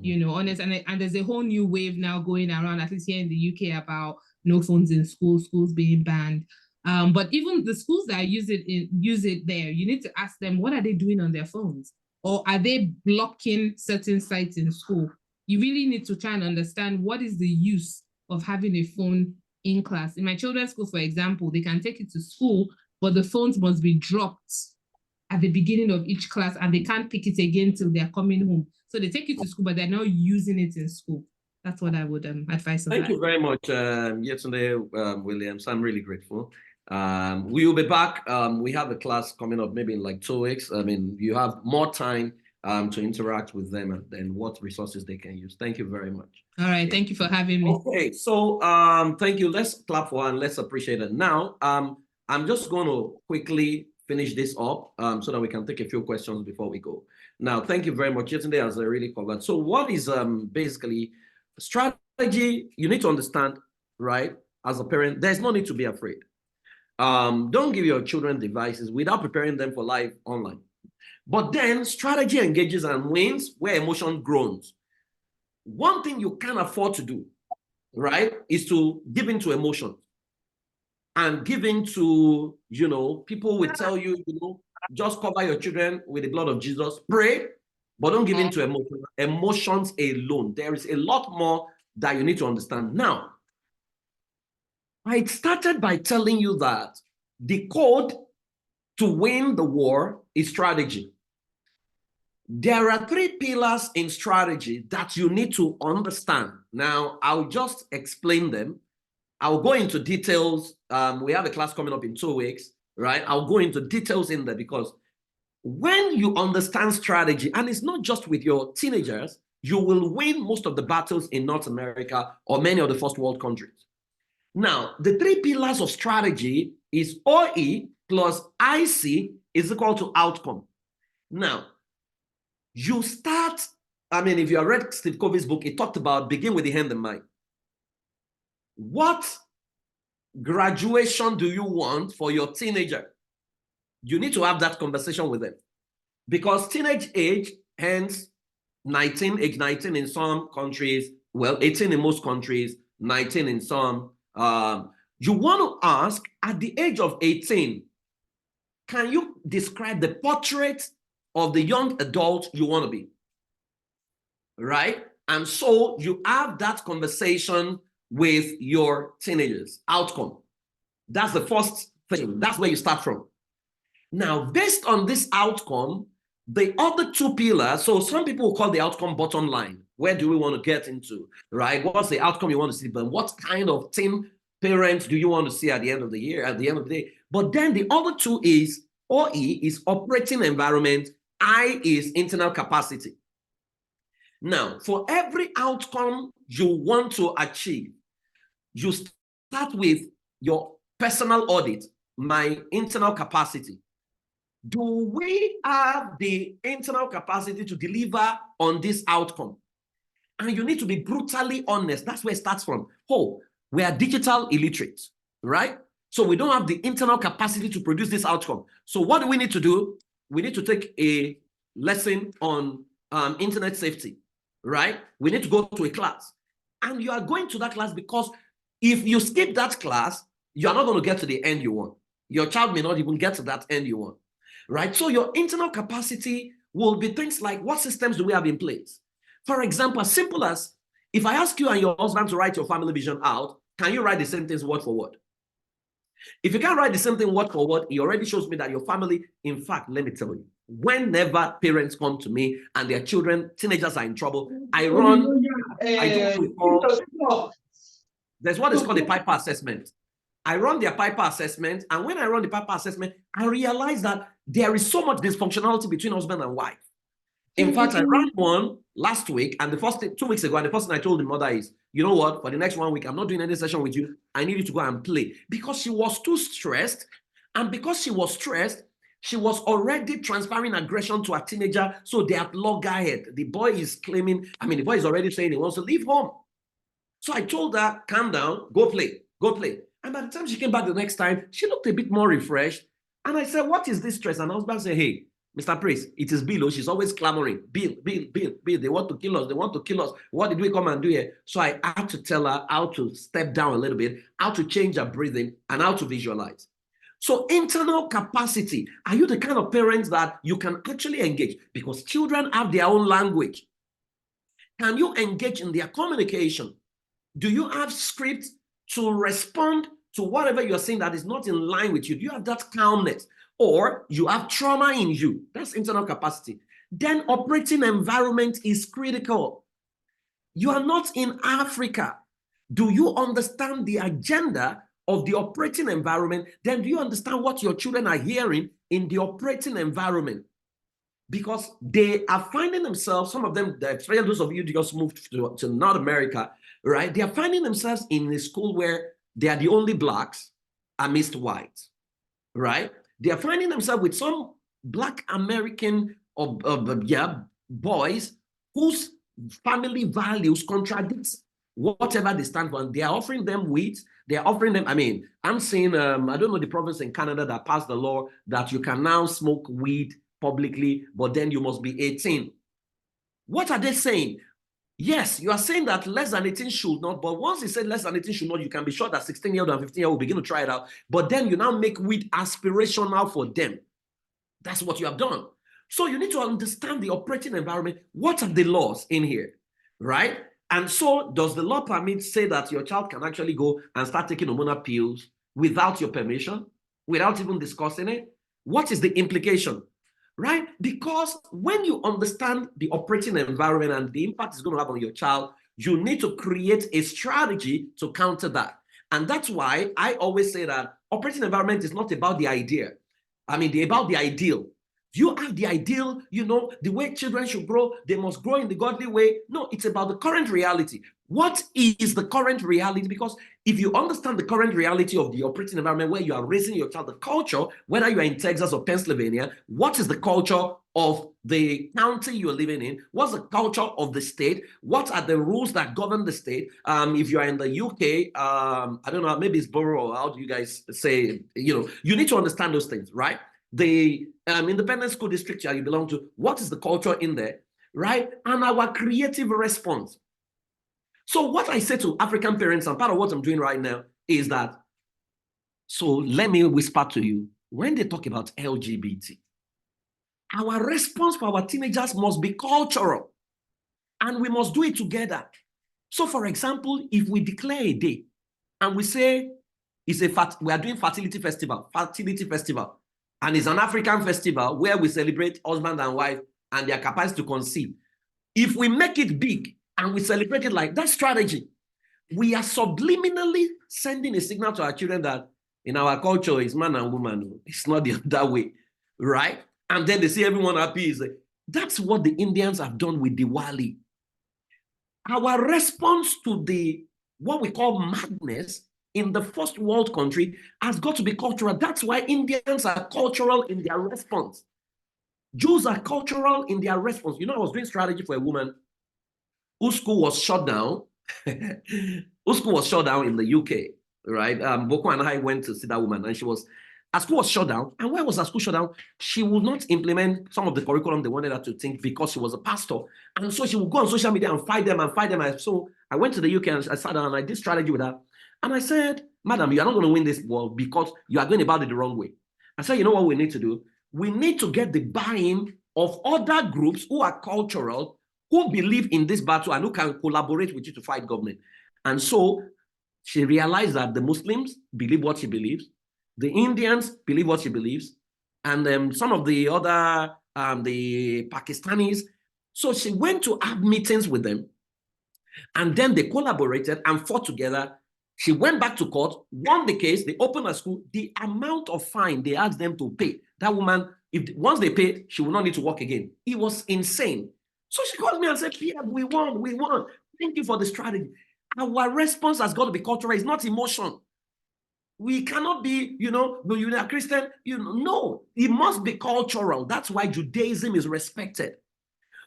Honest, and there's a whole new wave now going around, at least here in the UK, about no phones in school, schools being banned. But even the schools that use it there, you need to ask them, what are they doing on their phones? Or are they blocking certain sites in school? You really need to try and understand what is the use of having a phone in class. In my children's school, for example, they can take it to school, but the phones must be dropped at the beginning of each class, and they can't pick it again till they're coming home. So they take it to school, but they're not using it in school. That's what I would advise on that. Thank you very much, Yetunde Williams. I'm really grateful. We will be back. We have a class coming up maybe in like 2 weeks. I mean, you have more time to interact with them and what resources they can use. Thank you very much. All right. Thank you for having me. Okay. So thank you. Let's clap for and let's appreciate it. Now, I'm just going to quickly finish this up so that we can take a few questions before we go. Now, thank you very much. Yesterday, as I really covered. So what is basically strategy? You need to understand, right? As a parent, there's no need to be afraid. Don't give your children devices without preparing them for life online. But then strategy engages and wins where emotion groans. One thing you can't afford to do, right, is to give into emotion and give into, people will tell you, just cover your children with the blood of Jesus, pray, but don't give into emotions alone. There is a lot more that you need to understand. Now, I started by telling you that the code to win the war is strategy. There are 3 pillars in strategy that you need to understand. Now, I'll just explain them. I'll go into details. We have a class coming up in 2 weeks, right? I'll go into details in there because when you understand strategy, and it's not just with your teenagers, you will win most of the battles in North America or many of the first world countries. Now, the 3 pillars of strategy is OE plus IC is equal to outcome. Now, you start, if you read Steve Covey's book, he talked about begin with the end in mind. What graduation do you want for your teenager? You need to have that conversation with them. Because teenage age ends age 19 in some countries, 18 in most countries, 19 in some. You want to ask, at the age of 18, can you describe the portrait of the young adult you want to be? Right? And so you have that conversation with your teenagers. Outcome. That's the first thing. That's where you start from. Now, based on this outcome, the other 2 pillars, so some people will call the outcome bottom line. Where do we want to get into, right? What's the outcome you want to see? But what kind of teen parents do you want to see at the end of the year, at the end of the day? But then the other 2 is OE is operating environment, I is internal capacity. Now, for every outcome you want to achieve, you start with your personal audit, my internal capacity. Do we have the internal capacity to deliver on this outcome? And you need to be brutally honest. That's where it starts from. Oh, we are digital illiterate, right? So we don't have the internal capacity to produce this outcome. So what do we need to do? we need to take a lesson on internet safety, right? We need to go to a class. And you are going to that class because if you skip that class, you are not going to get to the end you want. Your child may not even get to that end you want, right? So your internal capacity will be things like, what systems do we have in place? For example, as simple as, if I ask you and your husband to write your family vision out, can you write the same things word for word? If you can't write the same thing word for word, it already shows me that your family, in fact, let me tell you, whenever parents come to me and their children, teenagers are in trouble, I do what there's what is called a Piper assessment. I run their Piper assessment, and when I run the Piper assessment, I realize that there is so much dysfunctionality between husband and wife. In fact, I ran one last week, and the first thing, 2 weeks ago, and the first thing I told the mother is, you know what, for the next 1 week, I'm not doing any session with you. I need you to go and play. Because she was too stressed, and because she was stressed, she was already transferring aggression to a teenager, so they have loggerhead. The boy is claiming, the boy is already saying he wants to leave home. So I told her, calm down, go play, go play. And by the time she came back the next time, she looked a bit more refreshed. And I said, what is this stress? And her husband said, hey, Mr. Priest, it is Bill. She's always clamoring. Bill. They want to kill us. They want to kill us. What did we come and do here? So I had to tell her how to step down a little bit, how to change her breathing, and how to visualize. So internal capacity. Are you the kind of parents that you can actually engage? Because children have their own language. Can you engage in their communication? Do you have scripts to respond to whatever you're saying that is not in line with you? Do you have that calmness? Or you have trauma in you? That's internal capacity. Then operating environment is critical. You are not in Africa. Do you understand the agenda of the operating environment? Then do you understand what your children are hearing in the operating environment? Because they are finding themselves, some of them, especially those of you who just moved to North America, right? They are finding themselves in a school where they are the only blacks amidst whites, right? They are finding themselves with some Black American boys whose family values contradicts whatever they stand for. And they are offering them weed. They are offering them, I'm seeing, I don't know the province in Canada that passed the law that you can now smoke weed publicly, but then you must be 18. What are they saying? Yes, you are saying that less than 18 should not, but once you say less than 18 should not, you can be sure that 16-year-old and 15-year-old will begin to try it out. But then you now make weed aspirational for them. That's what you have done. So you need to understand the operating environment. What are the laws in here, right? And so does the law permit say that your child can actually go and start taking hormonal pills without your permission, without even discussing it? What is the implication? Right? Because when you understand the operating environment and the impact it's going to have on your child, you need to create a strategy to counter that. And that's why I always say that operating environment is not about the idea. About the ideal. You have the ideal, the way children should grow, they must grow in the godly way. No, it's about the current reality. What is the current reality? Because if you understand the current reality of the operating environment where you are raising your child, the culture, whether you are in Texas or Pennsylvania, what is the culture of the county you're living in? What's the culture of the state? What are the rules that govern the state? If you are in the UK, I don't know, maybe it's borough, or how do you guys say, you need to understand those things, right? The independent school district you belong to, what is the culture in there, right? And our creative response. So what I say to African parents, and part of what I'm doing right now, is that, so let me whisper to you, when they talk about LGBT, our response for our teenagers must be cultural, and we must do it together. So for example, if we declare a day, and we say, we are doing fertility festival, and it's an African festival where we celebrate husband and wife and their capacity to conceive. If we make it big and we celebrate it like that strategy, we are subliminally sending a signal to our children that in our culture, it's man and woman. It's not the other way, right? And then they see everyone happy. That's what the Indians have done with Diwali. Our response to what we call madness in the first world country has got to be cultural. That's why Indians are cultural in their response. Jews are cultural in their response. I was doing strategy for a woman whose school was shut down. Whose school was shut down in the UK, right? Boko and I went to see that woman, and she was Our school was shut down. And why was our school shut down? She would not implement some of the curriculum they wanted her to think because she was a pastor. And so she would go on social media and fight them and fight them. And so I went to the UK and I sat down and I did strategy with her. And I said, madam, you are not going to win this war because you are going about it the wrong way. I said, you know what we need to do? We need to get the buy-in of other groups who are cultural, who believe in this battle and who can collaborate with you to fight government. And so she realized that the Muslims believe what she believes, the Indians believe what she believes, and some of the other, the Pakistanis. So she went to have meetings with them, and then they collaborated and fought together. She went back to court, won the case, they opened a school. The amount of fine they asked them to pay, that woman, once they paid, she will not need to work again. It was insane. So she called me and said, Pierre, we won. Thank you for the strategy. Our response has got to be cultural. It's not emotion. We cannot be, you're a Christian. No, it must be cultural. That's why Judaism is respected.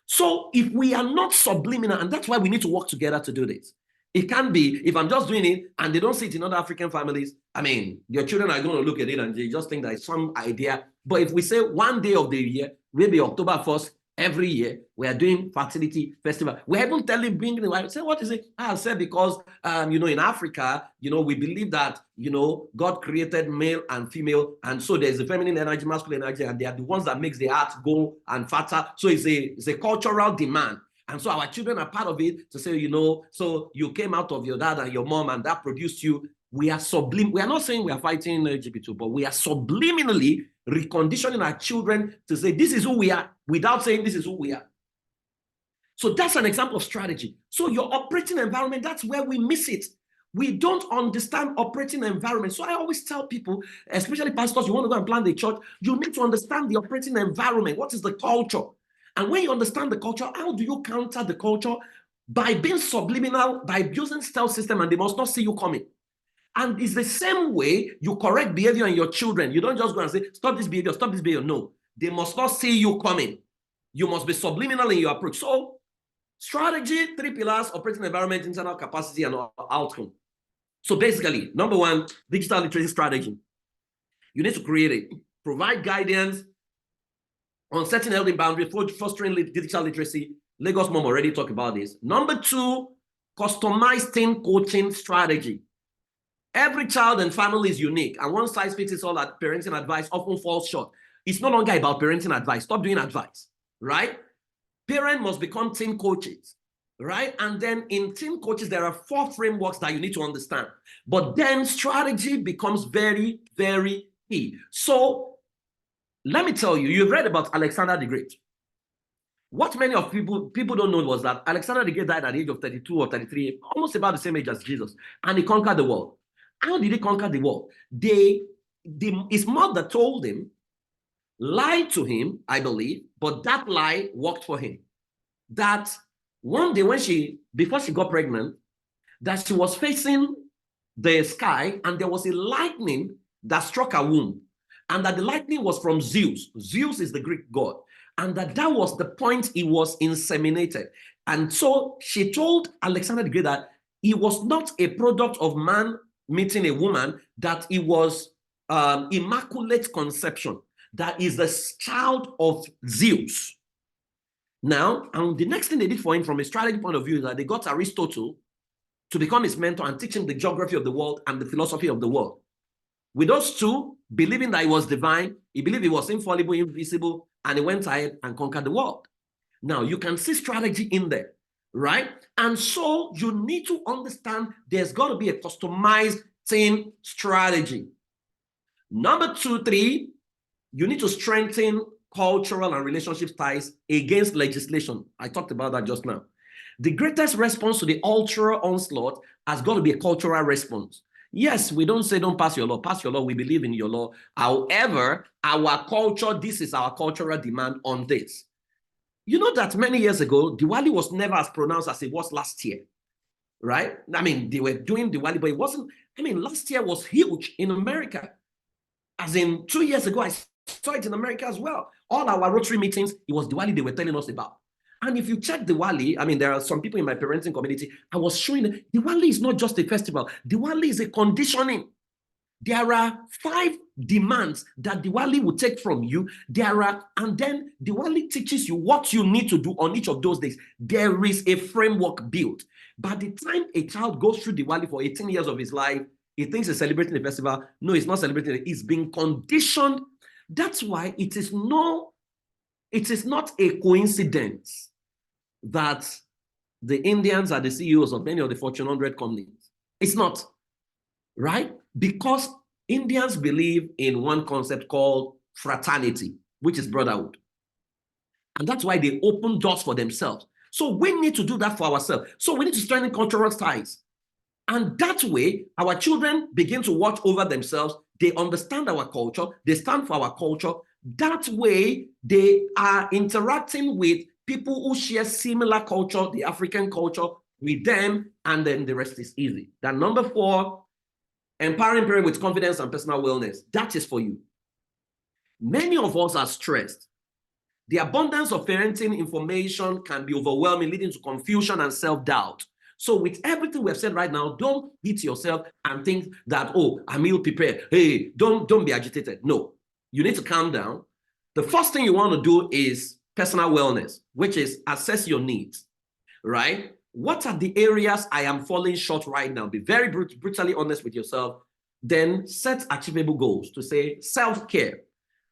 So if we are not subliminal, and that's why we need to work together to do this. It can't be, if I'm just doing it and they don't see it in other African families, I mean, your children are going to look at it and they just think that it's some idea. But if we say one day of the year, maybe October 1st, every year, we are doing fertility festival. We're even telling, bringing the wife, say, what is it? I said, because, in Africa, we believe that, God created male and female. And so there's a feminine energy, masculine energy, and they are the ones that makes the heart go and fatter. So it's a cultural demand. And so our children are part of it to say, so you came out of your dad and your mom and that produced you. We are We are not saying we are fighting LGBT, but we are subliminally reconditioning our children to say, this is who we are, without saying this is who we are. So that's an example of strategy. So your operating environment, that's where we miss it. We don't understand operating environment. So I always tell people, especially pastors, you want to go and plant the church, you need to understand the operating environment. What is the culture? And when you understand the culture, how do you counter the culture? By being subliminal, by using stealth system, and they must not see you coming. And it's the same way you correct behavior in your children. You don't just go and say, stop this behavior, stop this behavior. No, they must not see you coming. You must be subliminal in your approach. So strategy, 3 pillars: operating environment, internal capacity, and outcome. So basically, number 1, digital literacy strategy. You need to create it. Provide guidance on setting healthy boundaries, fostering digital literacy. Lagos Mom already talked about this. Number 2, customized teen coaching strategy. Every child and family is unique, and one size fits all at parenting advice often falls short. It's no longer about parenting advice. Stop doing advice, right? Parents must become teen coaches, right? And then in teen coaches, there are 4 frameworks that you need to understand. But then strategy becomes very, very key. So let me tell you, you've read about Alexander the Great. What many of people don't know was that Alexander the Great died at the age of 32 or 33, almost about the same age as Jesus, and he conquered the world. How did he conquer the world? His mother told him, lied to him, I believe, but that lie worked for him. That one day before she got pregnant, that she was facing the sky and there was a lightning that struck her womb. And that the lightning was from Zeus. Zeus is the Greek god. And that was the point he was inseminated. And so she told Alexander the Great that he was not a product of man meeting a woman, that he was immaculate conception, that is the child of Zeus. Now, and the next thing they did for him from a strategy point of view is that they got Aristotle to become his mentor and teach him the geography of the world and the philosophy of the world. With those two, believing that he was divine, he believed he was infallible, invisible, and he went ahead and conquered the world. Now, you can see strategy in there, right? And so you need to understand there's got to be a customized teen strategy. Number 2, 3, you need to strengthen cultural and relationship ties against legislation. I talked about that just now. The greatest response to the ultra onslaught has got to be a cultural response. Yes, we don't say don't pass your law. Pass your law. We believe in your law. However, our culture, this is our cultural demand on this. You know that many years ago, Diwali was never as pronounced as it was last year, right? I mean, they were doing Diwali, but it wasn't. I mean, last year was huge in America. As in 2 years ago, I saw it in America as well. All our Rotary meetings, it was Diwali they were telling us about. And if you check Diwali, I mean, there are some people in my parenting community, I was showing them, Diwali is not just a festival. Diwali is a conditioning. There are 5 demands that Diwali will take from you. And then Diwali teaches you what you need to do on each of those days. There is a framework built. By the time a child goes through Diwali for 18 years of his life, he thinks he's celebrating the festival. No, he's not celebrating it. He's being conditioned. That's why it is not a coincidence that the Indians are the CEOs of many of the Fortune 100 companies. It's not, right? Because Indians believe in one concept called fraternity, which is brotherhood. And that's why they open doors for themselves. So we need to do that for ourselves. So we need to strengthen cultural ties. And that way, our children begin to watch over themselves. They understand our culture. They stand for our culture. That way, they are interacting with people who share similar culture, the African culture, with them, and then the rest is easy. Then number 4, empowering parents with confidence and personal wellness. That is for you. Many of us are stressed. The abundance of parenting information can be overwhelming, leading to confusion and self-doubt. So with everything we have said right now, don't hit yourself and think that, oh, I'm ill prepared. Hey, don't be agitated. No, you need to calm down. The first thing you want to do is personal wellness, which is assess your needs, right? What are the areas I am falling short right now? Be very brutally honest with yourself. Then set achievable goals to say self-care.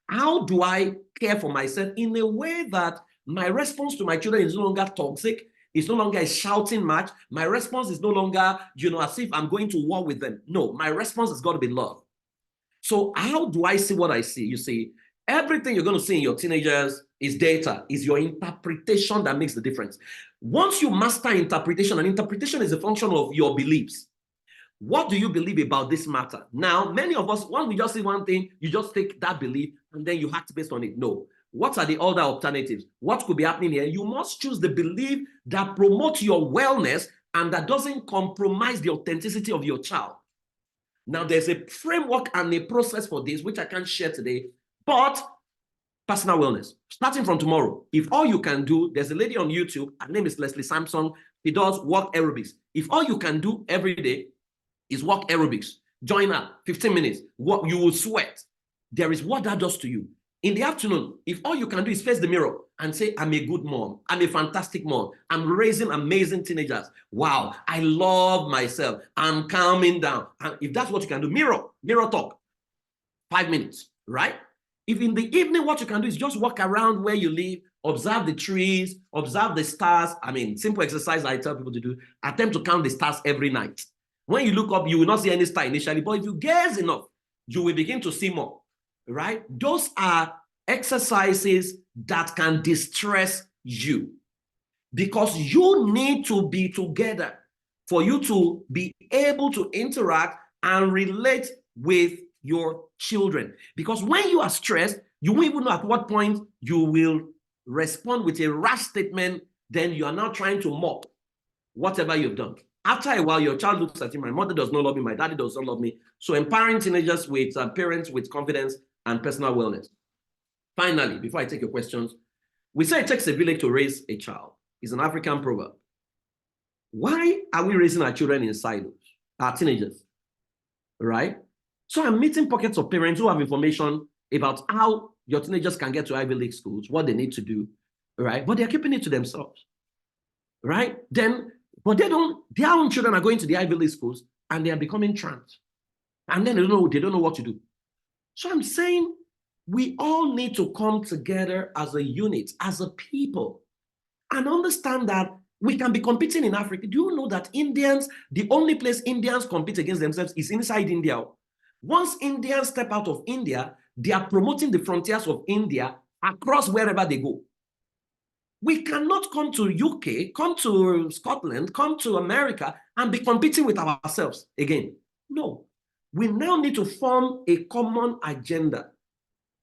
How do I care for myself in a way that my response to my children is no longer toxic? It's no longer a shouting match. My response is no longer, as if I'm going to war with them. No, my response has got to be love. So how do I see what I see? You see, everything you're going to see in your teenagers is data, is your interpretation that makes the difference. Once you master interpretation, and interpretation is a function of your beliefs. What do you believe about this matter? Now, many of us, when we just see one thing, you just take that belief and then you act based on it. No. What are the other alternatives? What could be happening here? You must choose the belief that promotes your wellness and that doesn't compromise the authenticity of your child. Now, there's a framework and a process for this, which I can't share today, but personal wellness, starting from tomorrow. If all you can do, there's a lady on YouTube, her name is Leslie Sampson. She does walk aerobics. If all you can do every day is walk aerobics, join her, 15 minutes, you will sweat. There is what that does to you. In the afternoon, if all you can do is face the mirror and say, I'm a good mom, I'm a fantastic mom, I'm raising amazing teenagers. Wow, I love myself, I'm calming down. And if that's what you can do, mirror talk, 5 minutes, right? If in the evening, what you can do is just walk around where you live, observe the trees, observe the stars. I mean, simple exercise I tell people to do, attempt to count the stars every night. When you look up, you will not see any star initially, but if you gaze enough, you will begin to see more, right? Those are exercises that can distress you because you need to be together for you to be able to interact and relate with your children. Because when you are stressed, you won't even know at what point you will respond with a rash statement. Then you are now trying to mock whatever you've done. After a while, your child looks at you, my mother does not love me, my daddy does not love me. So empowering teenagers with parents with confidence and personal wellness. Finally, before I take your questions, we say it takes a village to raise a child. It's an African proverb. Why are we raising our children in silos, our teenagers, right? So I'm meeting pockets of parents who have information about how your teenagers can get to Ivy League schools, what they need to do, right? But they're keeping it to themselves, right? But their own children are going to the Ivy League schools and they are becoming trans. And then they don't know what to do. So I'm saying we all need to come together as a unit, as a people, and understand that we can be competing in Africa. Do you know that the only place Indians compete against themselves is inside India? Once Indians step out of India, they are promoting the frontiers of India across wherever they go. We cannot come to UK, come to Scotland, come to America and be competing with ourselves again. No, we now need to form a common agenda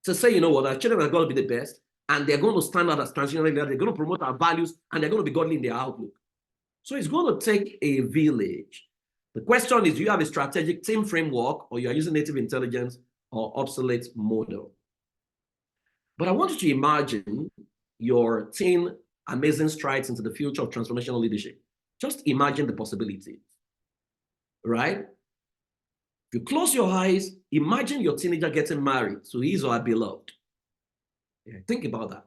to say, you know what, our children are going to be the best and they're going to stand out as transgender leaders, they're going to promote our values and they're going to be godly in their outlook. So it's going to take a village. The question is, do you have a strategic team framework or you are using native intelligence or obsolete model? But I want you to imagine your teen amazing strides into the future of transformational leadership. Just imagine the possibilities, right? If you close your eyes, imagine your teenager getting married to his or her beloved. Yeah, think about that.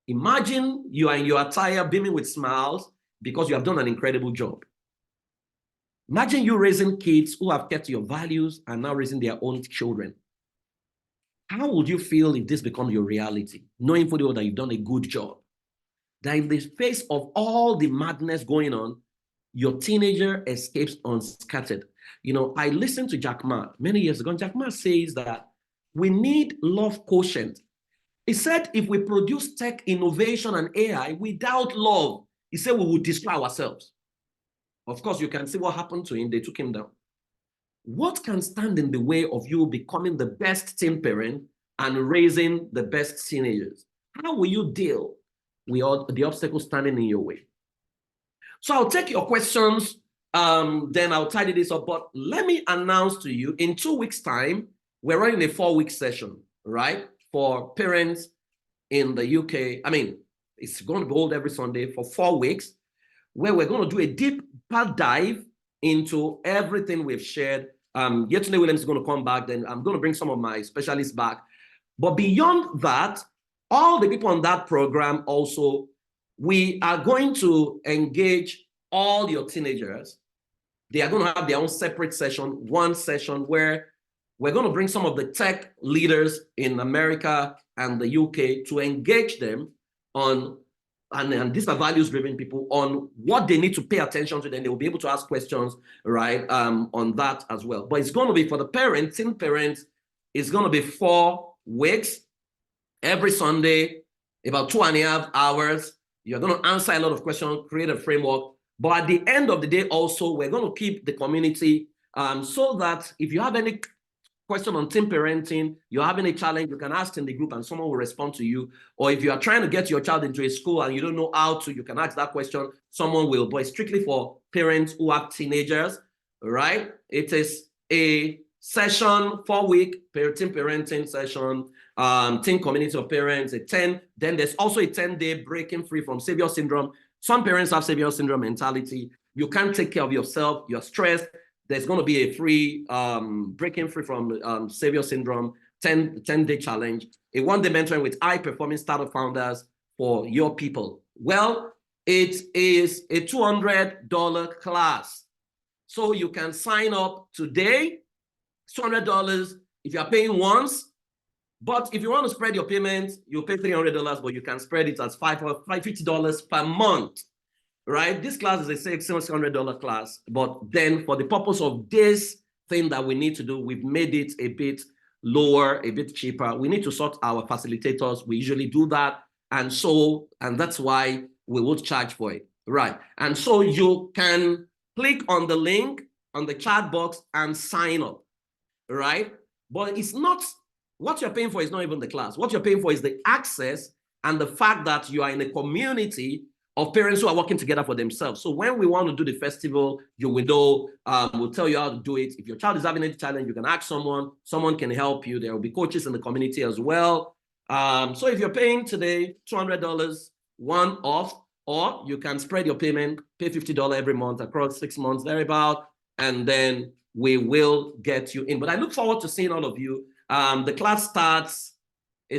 Imagine you are in your attire beaming with smiles because you have done an incredible job. Imagine you raising kids who have kept your values and now raising their own children. How would you feel if this becomes your reality, knowing fully well that you've done a good job? That in the face of all the madness going on, your teenager escapes unscathed. You know, I listened to Jack Ma many years ago, and Jack Ma says that we need love quotient. He said if we produce tech innovation and AI without love, he said we will destroy ourselves. Of course, you can see what happened to him. They took him down. What can stand in the way of you becoming the best teen parent and raising the best teenagers? How will you deal with all the obstacles standing in your way? So I'll take your questions, then I'll tidy this up. But let me announce to you, in 2 weeks' time, we're running a 4-week session, right? For parents in the UK. I mean, it's going to be held every Sunday for 4 weeks, where we're going to do a deep dive into everything we've shared. Yetunde Williams is going to come back. Then I'm going to bring some of my specialists back. But beyond that, all the people on that program also, we are going to engage all your teenagers. They are going to have their own separate session, one session where we're going to bring some of the tech leaders in America and the UK to engage them on, and these are values-driven people, on what they need to pay attention to. Then they will be able to ask questions, right, on that as well. But it's going to be for the parents, teen parents, it's going to be 4 weeks, every Sunday, about 2.5 hours. You're going to answer a lot of questions, create a framework. But at the end of the day, also, we're going to keep the community so that if you have any question on teen parenting, you're having a challenge, you can ask in the group and someone will respond to you. Or if you are trying to get your child into a school and you don't know how to, you can ask that question, someone will. But it's strictly for parents who have teenagers, right? It is a session, 4-week teen parenting session, teen community of parents, then there's also a 10-day breaking free from savior syndrome. Some parents have savior syndrome mentality. You can't take care of yourself, you're stressed. There's going to be a free breaking free from savior syndrome 10-day challenge, a 1-day mentoring with high-performing startup founders for your people. Well, it is a $200 class. So you can sign up today. It's $200 if you are paying once. But if you want to spread your payments, you'll pay $300, but you can spread it as $550 per month, right? This class is a $600 class, but then for the purpose of this thing that we need to do, we've made it a bit lower, a bit cheaper. We need to sort our facilitators. We usually do that. And that's why we would charge for it, right? And so you can click on the link on the chat box and sign up, right? But it's not, what you're paying for is not even the class. What you're paying for is the access and the fact that you are in a community of parents who are working together for themselves. So when we want to do the festival, you will know, we'll tell you how to do it. If your child is having any challenge, you can ask someone can help you. There will be coaches in the community as well. So if you're paying today $200 one off, or you can spread your payment, pay $50 every month across 6 months, thereabout, and then we will get you in. But I look forward to seeing all of you. The class starts, when?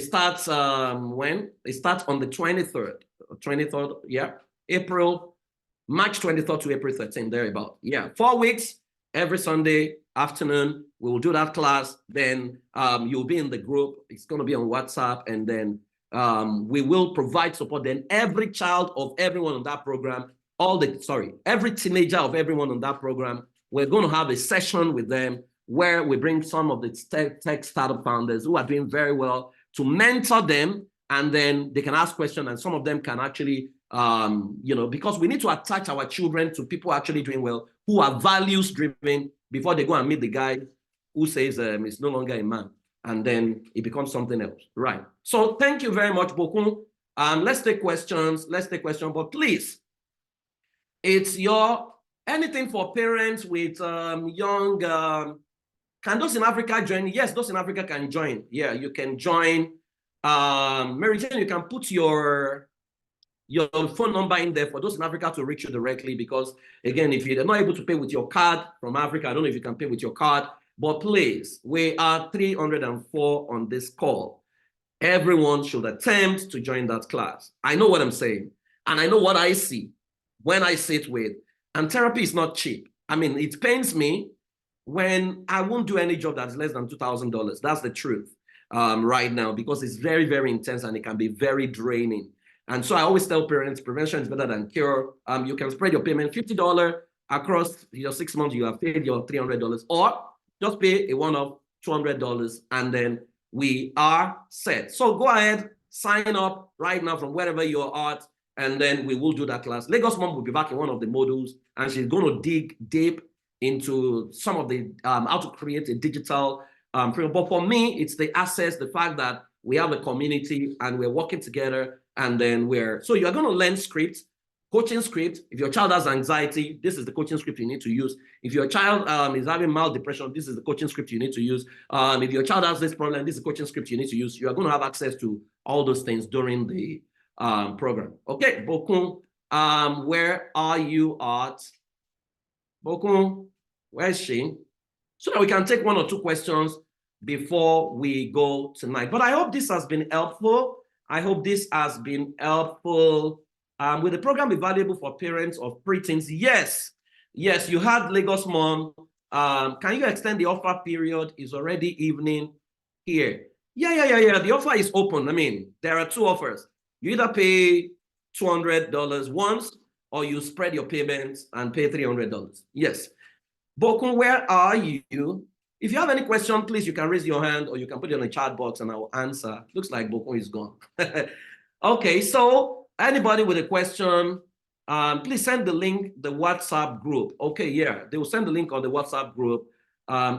It starts on the 23rd, yeah, March 23rd to April 13th, thereabout. Yeah, 4 weeks, every Sunday afternoon, we will do that class. Then you'll be in the group. It's going to be on WhatsApp, and then we will provide support. Then every child of everyone on that program, every teenager of everyone on that program, we're going to have a session with them where we bring some of the tech startup founders who are doing very well to mentor them, and then they can ask questions, and some of them can actually, because we need to attach our children to people actually doing well, who are values driven, before they go and meet the guy who says it's no longer a man, and then it becomes something else, right? So thank you very much, Bokun. Let's take questions, but please, it's anything for parents with young, can those in Africa join? Yes, those in Africa can join. Yeah, you can join. Mary Jane, you can put your phone number in there for those in Africa to reach you directly, because again, if you're not able to pay with your card from Africa, I don't know if you can pay with your card, But please, we are 304 on this call. Everyone should attempt to join that class. I know what I'm saying, and I know what I see when I sit with, and therapy is not cheap. I mean, it pains me when I won't do any job that's less than $2,000. That's the truth right now, because it's very, very intense and it can be very draining. And so I always tell parents, prevention is better than cure. You can spread your payment $50 across your 6 months, you have paid your $300, or just pay a one-off $200, and then we are set. So go ahead, sign up right now from wherever you're at, and then we will do that class. Lagos Mom will be back in one of the modules, and she's going to dig deep into some of the how to create a digital framework. But for me, it's the access, the fact that we have a community and we're working together, and then so you're going to learn scripts, coaching script. If your child has anxiety, this is the coaching script you need to use. If your child is having mild depression, this is the coaching script you need to use. If your child has this problem, this is the coaching script you need to use. You are going to have access to all those things during the program. Okay, Bokun, where are you at? Bokun, where is she? So that we can take 1 or 2 questions before we go tonight. But I hope this has been helpful. I hope this has been helpful. Will the program be valuable for parents of preteens? Yes. Yes, you had Lagos Mom. Can you extend the offer period? It's already evening here. Yeah. The offer is open. I mean, there are 2 offers. You either pay $200 once, or you spread your payments and pay $300. Yes. Bokun, where are you? If you have any question, please, you can raise your hand, or you can put it in the chat box and I will answer. Looks like Bokun is gone. Okay, so anybody with a question, please send the link, the WhatsApp group. Okay, yeah, they will send the link on the WhatsApp group.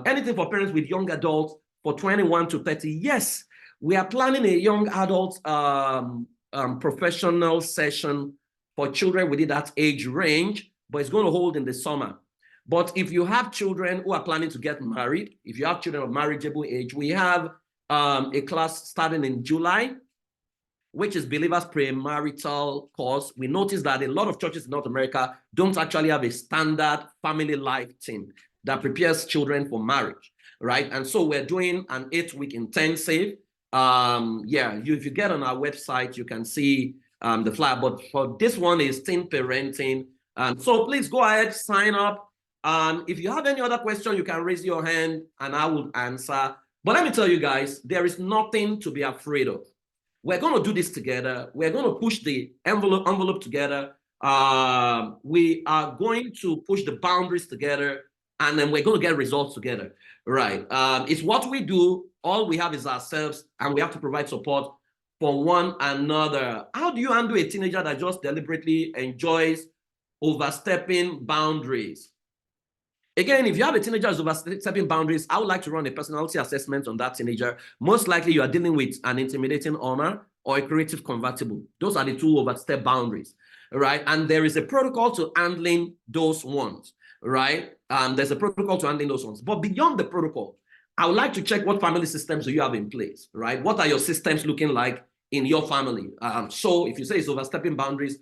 Anything for parents with young adults for 21 to 30. Yes, we are planning a young adult professional session for children within that age range, but it's going to hold in the summer. But if you have children who are planning to get married, if you have children of marriageable age, we have a class starting in July, which is Believers Premarital Course. We noticed that a lot of churches in North America don't actually have a standard family life team that prepares children for marriage, right? And so we're doing an 8-week intensive. If you get on our website, you can see the flyer. But for this one is teen parenting. So please go ahead, sign up. If you have any other question, you can raise your hand and I will answer. But let me tell you guys, there is nothing to be afraid of. We're going to do this together. We're going to push the envelope together. We are going to push the boundaries together, and then we're going to get results together, right? It's what we do. All we have is ourselves, and we have to provide support for one another. How do you handle a teenager that just deliberately enjoys overstepping boundaries? Again, if you have a teenager who's overstepping boundaries, I would like to run a personality assessment on that teenager. Most likely you are dealing with an intimidating owner or a creative convertible. Those are the 2 overstep boundaries, right? And there is a protocol to handling those ones, right? There's a protocol to handling those ones. But beyond the protocol, I would like to check what family systems do you have in place, right? What are your systems looking like in your family? So if you say it's overstepping boundaries,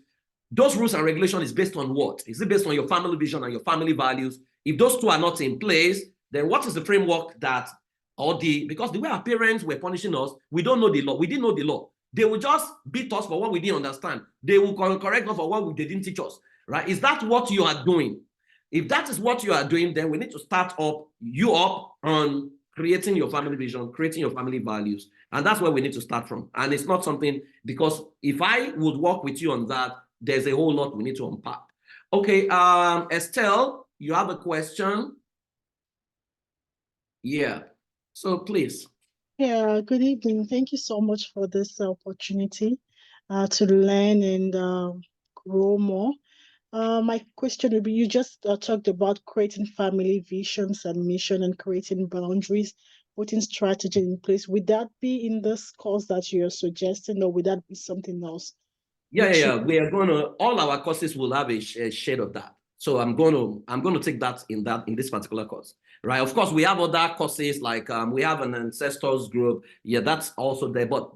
those rules and regulations is based on what? Is it based on your family vision and your family values? If those 2 are not in place, then what is the framework because the way our parents were punishing us, we don't know the law. We didn't know the law. They will just beat us for what we didn't understand. They will correct us for what they didn't teach us, right? Is that what you are doing? If that is what you are doing, then we need to start you up on creating your family vision, creating your family values. And that's where we need to start from. And it's not something, because if I would work with you on that, there's a whole lot we need to unpack. Okay, Estelle, you have a question? Yeah, so please. Yeah, good evening. Thank you so much for this opportunity to learn and grow more. My question would be, you just talked about creating family visions and mission and creating boundaries, putting strategy in place. Would that be in this course that you're suggesting, or would that be something else? Yeah. We are all our courses will have a shade of that. So I'm going to take that in this particular course, right? Of course, we have other courses like we have an ancestors group. Yeah, that's also there, but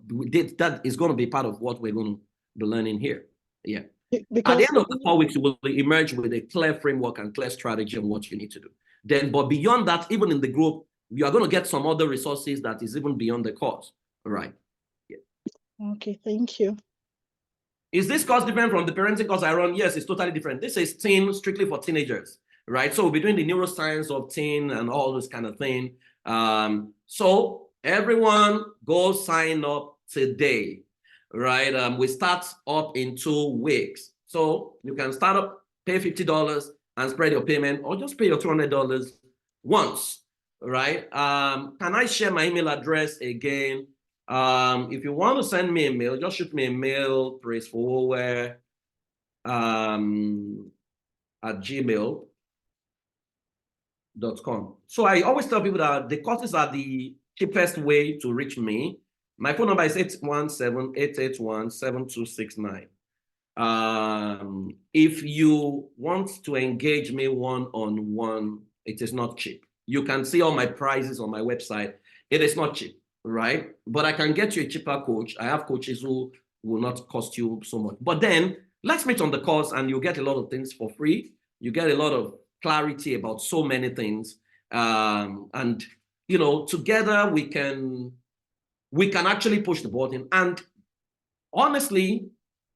that is going to be part of what we're going to be learning here. Yeah. Because at the end of the 4 weeks, you will emerge with a clear framework and clear strategy on what you need to do. Then, but beyond that, even in the group, you are going to get some other resources that is even beyond the course. All right. Yeah. Okay, thank you. Is this course different from the parenting course I run? Yes, it's totally different. This is teen, strictly for teenagers, right? So we're doing the neuroscience of teen and all this kind of thing. So everyone go sign up today, right? We start up in 2 weeks. So you can start up, pay $50 and spread your payment, or just pay your $200 once, right? Can I share my email address again? If you want to send me a mail, just shoot me a mail, Praise Fowowe, at gmail.com. So I always tell people that the courses are the cheapest way to reach me. My phone number is 817-881-7269. If you want to engage me one-on-one, it is not cheap. You can see all my prices on my website. It is not cheap, right? But I can get you a cheaper coach. I have coaches who will not cost you so much. But then let's meet on the course and you get a lot of things for free. You get a lot of clarity about so many things. And, you know, together we can actually push the button. And honestly,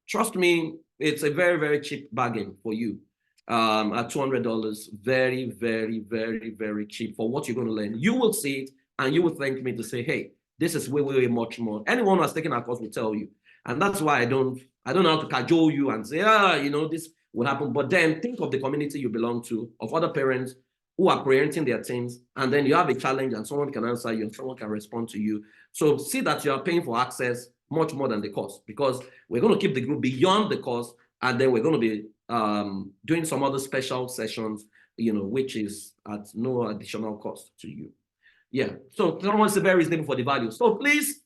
trust me, it's a very, very cheap bargain for you. At $200, very, very, very, very cheap for what you're going to learn. You will see it and you will thank me to say, hey, this is way, way, much more. Anyone who has taken our course will tell you. And that's why I don't know how to cajole you and say, you know, this will happen. But then think of the community you belong to, of other parents who are parenting their teens, and then you have a challenge and someone can answer you and someone can respond to you. So see that you are paying for access much more than the cost, because we're going to keep the group beyond the cost, and then we're going to be doing some other special sessions, you know, which is at no additional cost to you. Yeah, so someone's very reasonable for the value. So please,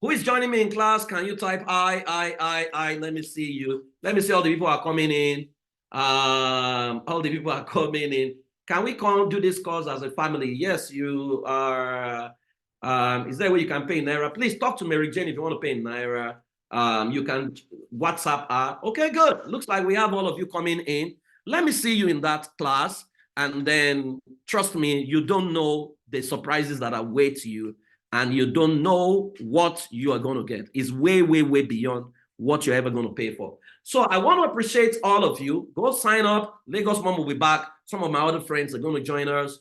who is joining me in class? Can you type I? Let me see you. Let me see all the people are coming in. All the people are coming in. Can we come do this course as a family? Yes, you are. Is there a way you can pay in Naira? Please talk to Mary Jane if you want to pay in Naira. You can WhatsApp her. Okay, good. Looks like we have all of you coming in. Let me see you in that class. And then trust me, you don't know the surprises that await you, and you don't know what you are going to get. It's way, way, way beyond what you're ever going to pay for. So I want to appreciate all of you. Go sign up. Lagos Mom will be back. Some of my other friends are going to join us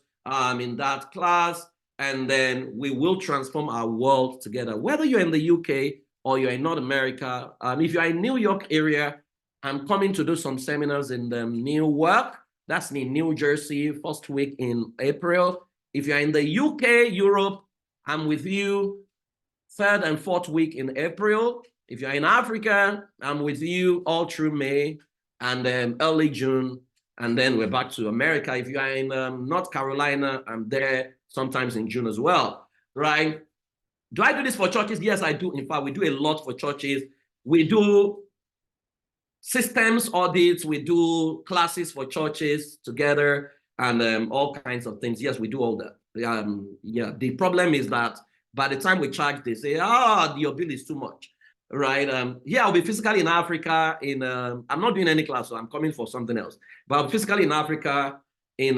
in that class. And then we will transform our world together. Whether you're in the UK or you're in North America, if you're in New York area, I'm coming to do some seminars in Newark. That's in New Jersey, first week in April. If you're in the UK, Europe, I'm with you third and fourth week in April. If you're in Africa, I'm with you all through May and then early June. And then we're back to America. If you are in North Carolina, I'm there sometimes in June as well, right? Do I do this for churches? Yes, I do. In fact, we do a lot for churches. We do systems audits. We do classes for churches together and all kinds of things. Yes, we do all that. Yeah, the problem is that by the time we charge, they say, your bill is too much. Right. Yeah, I'll be physically in Africa I'm not doing any class, so I'm coming for something else. But I'll be physically in Africa in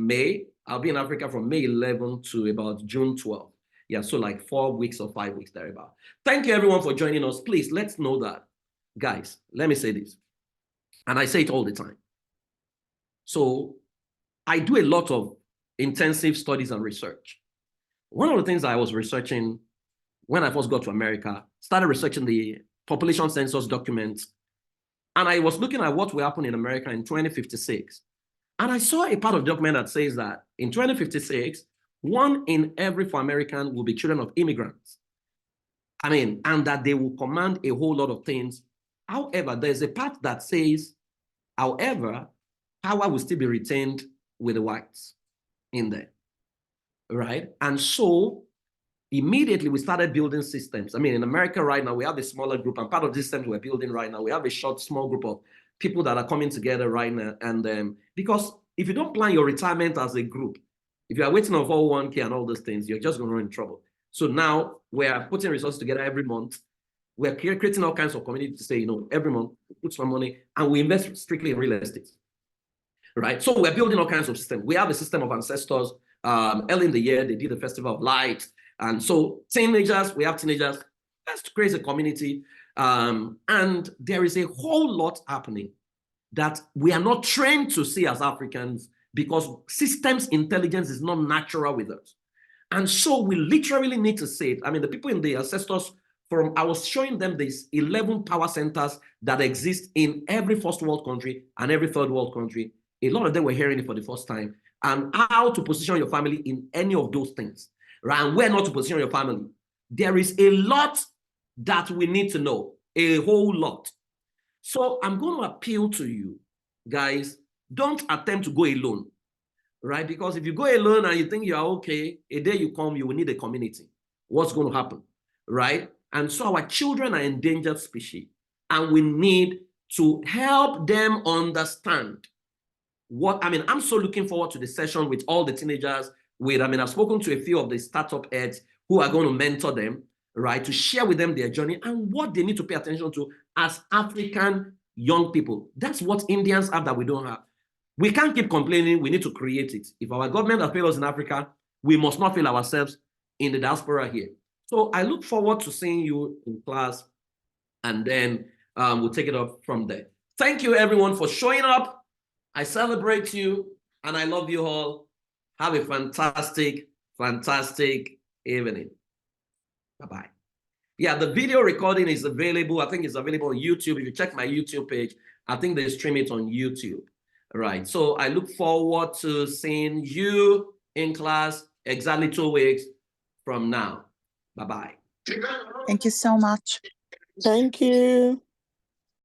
May. I'll be in Africa from May 11 to about June 12. Yeah, so like 4 weeks or 5 weeks thereabout. Thank you everyone for joining us. Please, let's know that. Guys, let me say this. And I say it all the time. So I do a lot of intensive studies and research. One of the things I was researching when I first got to America, started researching the population census documents, and I was looking at what will happen in America in 2056. And I saw a part of the document that says that in 2056, 1 in every 4 Americans will be children of immigrants. I mean, and that they will command a whole lot of things. However, there's a part that says, however, power will still be retained with the whites in there, right? And so immediately we started building systems. I mean, in America right now, we have a smaller group, and part of the systems we're building right now, we have a small group of people that are coming together right now. And because if you don't plan your retirement as a group, if you are waiting on 401k and all those things, you're just going to run in trouble. So now we're putting resources together every month. We're creating all kinds of community to say, you know, every month we put some money and we invest strictly in real estate. right? So we're building all kinds of systems. We have a system of ancestors. Early in the year, they did the Festival of Light. And so teenagers, we have teenagers. Let's create a community. And there is a whole lot happening that we are not trained to see as Africans because systems intelligence is not natural with us. And so we literally need to say it. I mean, the people in the ancestors forum, I was showing them these 11 power centers that exist in every first world country and every third world country. A lot of them were hearing it for the first time. And how to position your family in any of those things, right? And where not to position your family. There is a lot that we need to know, a whole lot. So I'm going to appeal to you, guys, don't attempt to go alone, right? Because if you go alone and you think you are okay, a day you come, you will need a community. What's going to happen, right? And so our children are endangered species, and we need to help them understand what, I mean, I'm so looking forward to the session with all the teenagers. I've spoken to a few of the startup heads who are going to mentor them, right, to share with them their journey and what they need to pay attention to as African young people. That's what Indians have that we don't have. We can't keep complaining. We need to create it. If our government has failed us in Africa, we must not fail ourselves in the diaspora here. So I look forward to seeing you in class, and then we'll take it up from there. Thank you, everyone, for showing up. I celebrate you, and I love you all. Have a fantastic, fantastic evening. Bye-bye. Yeah, the video recording is available. I think it's available on YouTube. If you check my YouTube page, I think they stream it on YouTube. All right. So I look forward to seeing you in class exactly 2 weeks from now. Bye-bye. Thank you so much. Thank you.